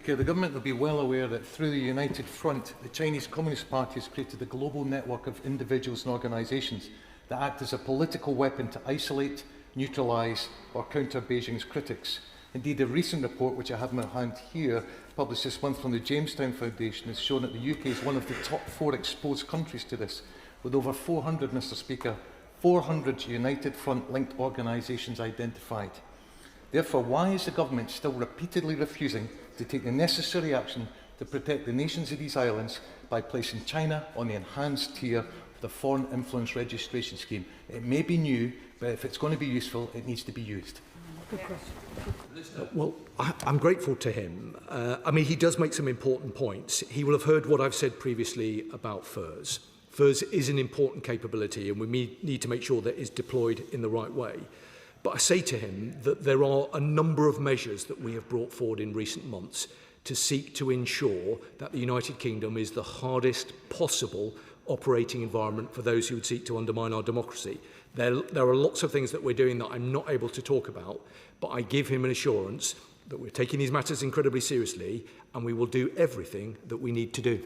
The government will be well aware that through the United Front, the Chinese Communist Party has created a global network of individuals and organisations that act as a political weapon to isolate, neutralise or counter Beijing's critics. Indeed, a recent report, which I have in my hand here, published this month from the Jamestown Foundation, has shown that the UK is one of the top 4 exposed countries to this, with over 400, Mr Speaker, 400 United Front-linked organisations identified. Therefore, why is the government still repeatedly refusing to take the necessary action to protect the nations of these islands by placing China on the enhanced tier of the Foreign Influence Registration Scheme? It may be new, but if it's going to be useful, it needs to be used. Good question. Well, I'm grateful to him. I mean, he does make some important points. He will have heard what I've said previously about FIRS. FIRS is an important capability, and we need to make sure that it's deployed in the right way. But I say to him that there are a number of measures that we have brought forward in recent months to seek to ensure that the United Kingdom is the hardest possible operating environment for those who would seek to undermine our democracy. There are lots of things that we're doing that I'm not able to talk about, but I give him an assurance that we're taking these matters incredibly seriously and we will do everything that we need to do.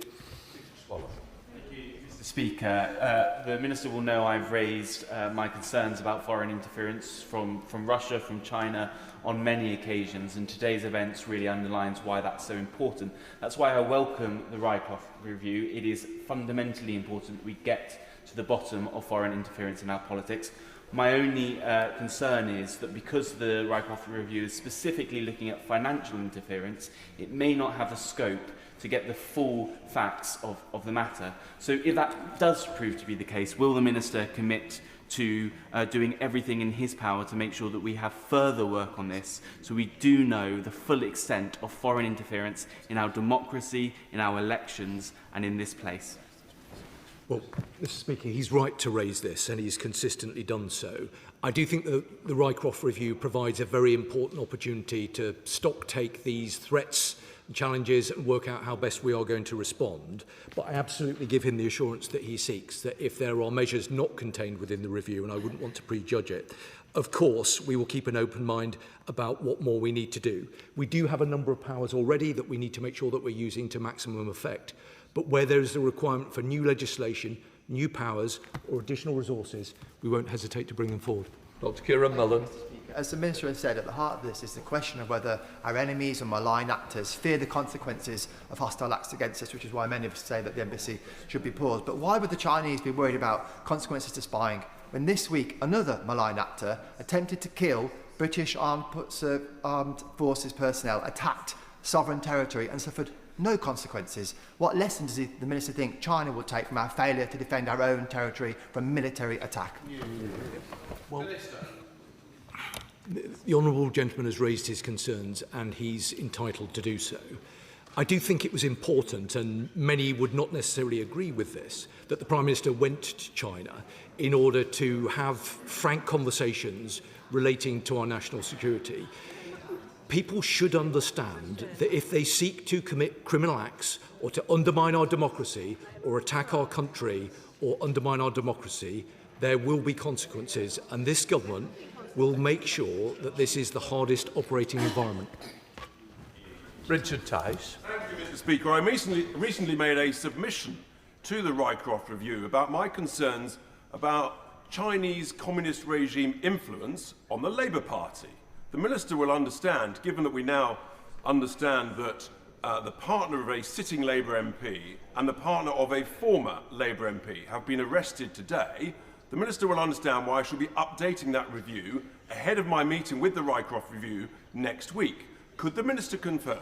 Speaker, the Minister will know I've raised my concerns about foreign interference from Russia, from China on many occasions, and today's events really underlines why that's so important. That's why I welcome the Rycroft review. It is fundamentally important we get to the bottom of foreign interference in our politics. My only concern is that because the Rycroft review is specifically looking at financial interference, it may not have the scope to get the full facts of the matter. So if that does prove to be the case, will the Minister commit to doing everything in his power to make sure that we have further work on this so we do know the full extent of foreign interference in our democracy, in our elections and in this place? Well, Mr Speaker, he's right to raise this and he's consistently done so. I do think that the Rycroft review provides a very important opportunity to stocktake these threats and challenges and work out how best we are going to respond. But I absolutely give him the assurance that he seeks, that if there are measures not contained within the review, and I wouldn't want to prejudge it, of course, we will keep an open mind about what more we need to do. We do have a number of powers already that we need to make sure that we're using to maximum effect. But where there is a requirement for new legislation, new powers or additional resources, we won't hesitate to bring them forward. Dr Kieran Millen. As the Minister has said, at the heart of this is the question of whether our enemies and malign actors fear the consequences of hostile acts against us, which is why many of us say that the embassy should be paused. But why would the Chinese be worried about consequences to spying when this week another malign actor attempted to kill British armed forces personnel attacked sovereign territory and suffered no consequences. What lesson does the Minister think China will take from our failure to defend our own territory from military attack? Well, the honourable gentleman has raised his concerns and he's entitled to do so. I do think it was important, and many would not necessarily agree with this, that the Prime Minister went to China in order to have frank conversations relating to our national security. People should understand that if they seek to commit criminal acts or to undermine our democracy or attack our country or undermine our democracy, there will be consequences, and this government will make sure that this is the hardest operating environment. Richard Tice. Thank you, Mr. Speaker. I recently made a submission to the Rycroft Review about my concerns about Chinese communist regime influence on the Labour Party. The Minister will understand, given that we now understand that the partner of a sitting Labour MP and the partner of a former Labour MP have been arrested today, the Minister will understand why I shall be updating that review ahead of my meeting with the Rycroft Review next week. Could the Minister confirm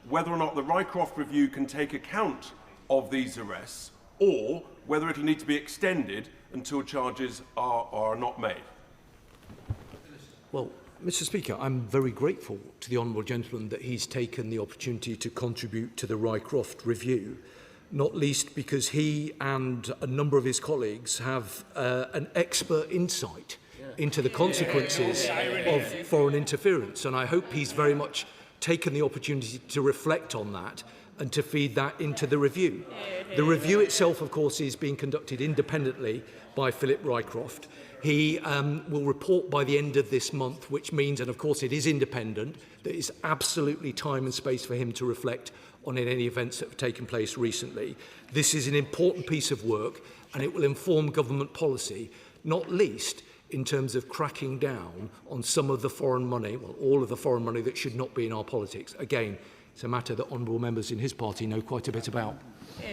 whether or not the Rycroft Review can take account of these arrests, or whether it will need to be extended until charges are not made? Well, Mr. Speaker, I'm very grateful to the honourable gentleman that he's taken the opportunity to contribute to the Rycroft Review, not least because he and a number of his colleagues have an expert insight into the consequences of foreign interference, and I hope he's very much taken the opportunity to reflect on that and to feed that into the review. The review itself, of course, is being conducted independently by Philip Rycroft. He will report by the end of this month, which means, and of course it is independent, there is absolutely time and space for him to reflect on any events that have taken place recently. This is an important piece of work and it will inform government policy, not least in terms of cracking down on some of the foreign money, well, all of the foreign money that should not be in our politics. Again, it's a matter that honourable members in his party know quite a bit about.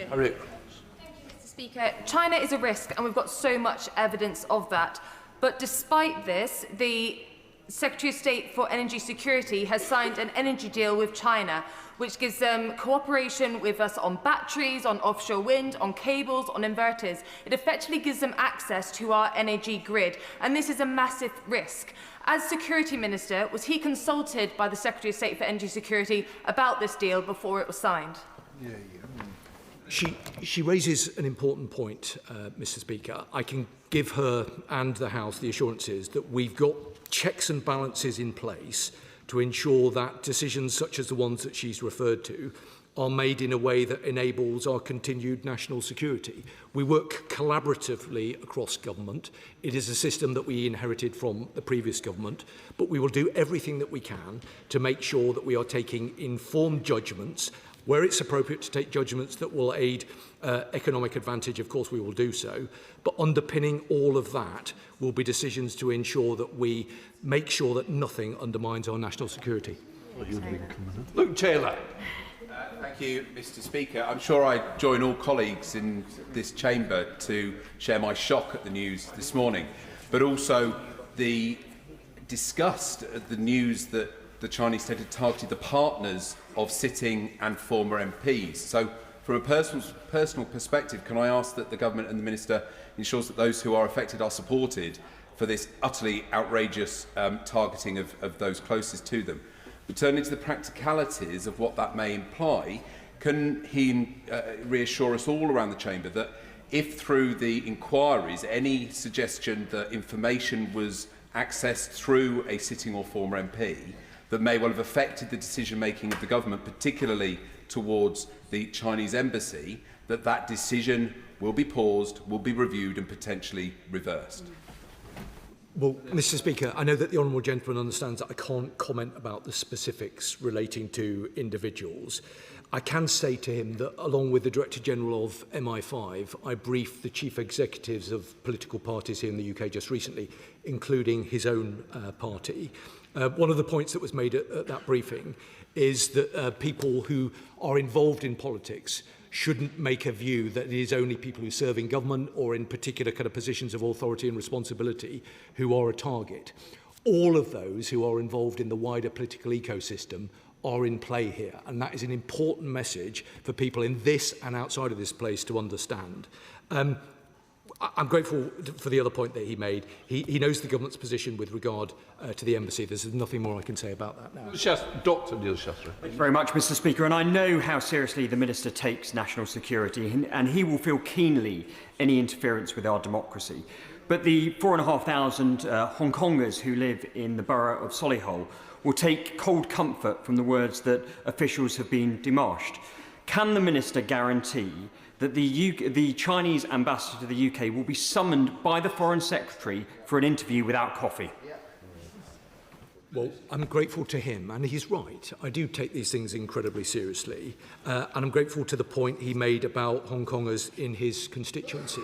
Harry. Mr. Speaker, China is a risk, and we've got so much evidence of that. But despite this, the Secretary of State for Energy Security has signed an energy deal with China, which gives them cooperation with us on batteries, on offshore wind, on cables, on inverters. It effectively gives them access to our energy grid, and this is a massive risk. As Security Minister, was he consulted by the Secretary of State for Energy Security about this deal before it was signed? She raises an important point, Mr. Speaker. I can give her and the House the assurances that we've got checks and balances in place to ensure that decisions such as the ones that she's referred to are made in a way that enables our continued national security. We work collaboratively across government. It is a system that we inherited from the previous government, but we will do everything that we can to make sure that we are taking informed judgments. Where it's appropriate to take judgments that will aid economic advantage, of course we will do so, but underpinning all of that will be decisions to ensure that we make sure that nothing undermines our national security. Luke Taylor. Thank you, Mr. Speaker. I'm sure I join all colleagues in this chamber to share my shock at the news this morning, but also the disgust at the news that the Chinese state had targeted the partners of sitting and former MPs. So, from a personal perspective, can I ask that the government and the Minister ensures that those who are affected are supported for this utterly outrageous targeting of those closest to them? Returning to the practicalities of what that may imply, can he reassure us all around the chamber that if through the inquiries any suggestion that information was accessed through a sitting or former MP that may well have affected the decision-making of the government, particularly towards the Chinese embassy, that that decision will be paused, will be reviewed and potentially reversed? Well, Mr. Speaker, I know that the honourable gentleman understands that I can't comment about the specifics relating to individuals. I can say to him that, along with the Director General of MI5, I briefed the chief executives of political parties here in the UK just recently, including his own party. One of the points that was made at that briefing is that people who are involved in politics shouldn't make a view that it is only people who serve in government or in particular kind of positions of authority and responsibility who are a target. all of those who are involved in the wider political ecosystem are in play here. And that is an important message for people in this and outside of this place to understand. I'm grateful for the other point that he made. He knows the government's position with regard to the embassy. There's nothing more I can say about that now. Dr. Neil Shastri. Thank you very much, Mr. Speaker. And I know how seriously the Minister takes national security, and he will feel keenly any interference with our democracy. But the 4,500 Hong Kongers who live in the borough of Solihull will take cold comfort from the words that officials have been demarched. Can the Minister guarantee that the Chinese ambassador to the UK will be summoned by the Foreign Secretary for an interview without coffee? Well, I'm grateful to him, and he's right. I do take these things incredibly seriously, and I'm grateful to the point he made about Hong Kongers in his constituency.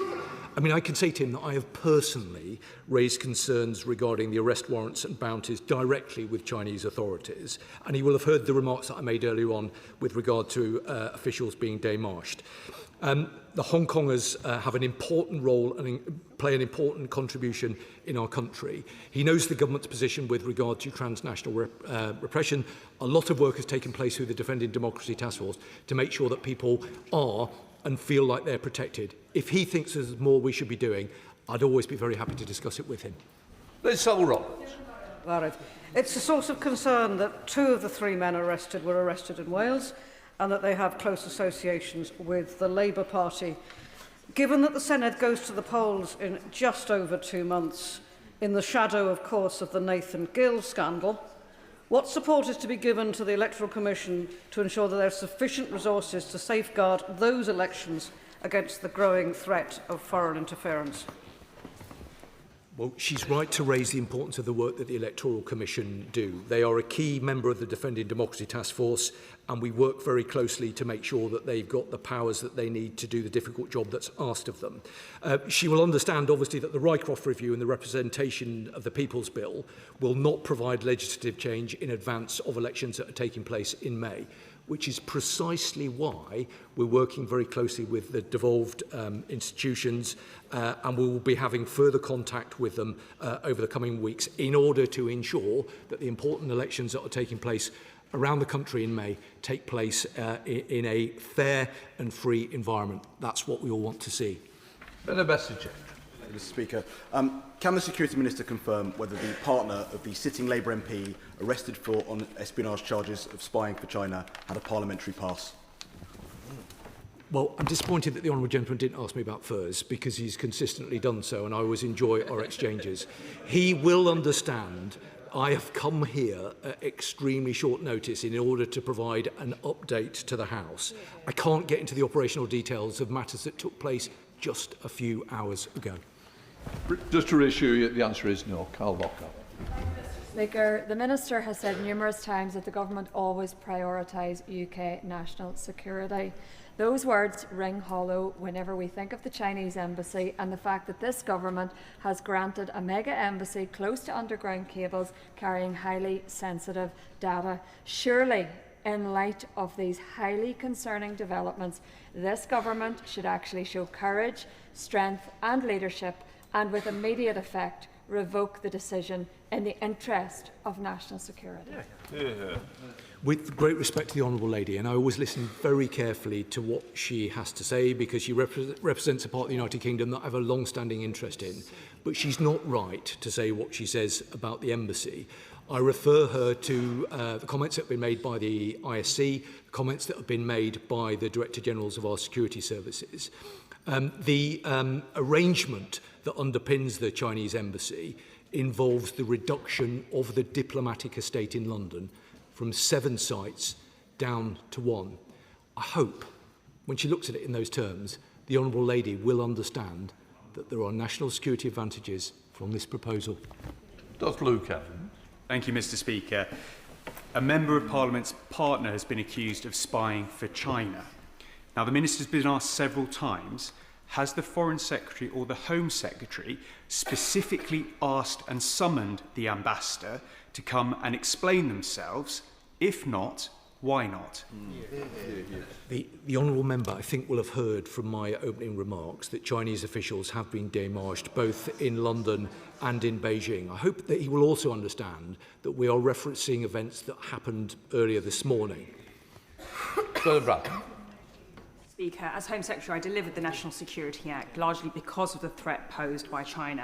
I mean, I can say to him that I have personally raised concerns regarding the arrest warrants and bounties directly with Chinese authorities, and he will have heard the remarks that I made earlier on with regard to officials being démarched. The Hong Kongers have an important role and play an important contribution in our country. He knows the government's position with regard to transnational repression. A lot of work has taken place through the Defending Democracy Task Force to make sure that people are and feel like they're protected. If he thinks there's more we should be doing, I'd always be very happy to discuss it with him. Leasehold. It's a source of concern that 2 of the 3 men arrested were arrested in Wales, and that they have close associations with the Labour Party. Given that the Senedd goes to the polls in just over 2 months, in the shadow, of course, of the Nathan Gill scandal, what support is to be given to the Electoral Commission to ensure that there are sufficient resources to safeguard those elections against the growing threat of foreign interference? Well, she's right to raise the importance of the work that the Electoral Commission do. They are a key member of the Defending Democracy Task Force, and we work very closely to make sure that they've got the powers that they need to do the difficult job that's asked of them. She will understand, obviously, that the Rycroft Review and the representation of the People's Bill will not provide legislative change in advance of elections that are taking place in May, which is precisely why we're working very closely with the devolved institutions, and we will be having further contact with them over the coming weeks in order to ensure that the important elections that are taking place around the country in May take place in a fair and free environment. That's what we all want to see. Mr. Speaker, can the Security Minister confirm whether the partner of the sitting Labour MP arrested on espionage charges of spying for China had a parliamentary pass? Well, I'm disappointed that the Honourable Gentleman didn't ask me about furs, because he's consistently done so, and I always enjoy our exchanges. He will understand I have come here at extremely short notice in order to provide an update to the House. I can't get into the operational details of matters that took place just a few hours ago. Just to reassure you, the answer is no. Carl Locker. Speaker, the Minister has said numerous times that the Government always prioritise UK national security. Those words ring hollow whenever we think of the Chinese embassy and the fact that this government has granted a mega embassy close to underground cables carrying highly sensitive data. Surely, in light of these highly concerning developments, this government should actually show courage, strength and leadership, and with immediate effect revoke the decision in the interest of national security. With great respect to the Honourable Lady, and I always listen very carefully to what she has to say, because she represents a part of the United Kingdom that I have a long-standing interest in. But she's not right to say what she says about the embassy. I refer her to the comments that have been made by the ISC, comments that have been made by the Director Generals of our security services. The arrangement that underpins the Chinese embassy involves the reduction of the diplomatic estate in London from 7 sites down to 1. I hope, when she looks at it in those terms, the Honourable Lady will understand that there are national security advantages from this proposal. Dr. Luca. Thank you, Mr. Speaker. A Member of Parliament's partner has been accused of spying for China. Now, the Minister's been asked several times, has the Foreign Secretary or the Home Secretary specifically asked and summoned the ambassador to come and explain themselves? If not, Why not? The honourable member, I think, will have heard from my opening remarks that Chinese officials have been démarched both in London and in Beijing. I hope that he will also understand that we are referencing events that happened earlier this morning. Speaker, as Home Secretary, I delivered the National Security Act largely because of the threat posed by China.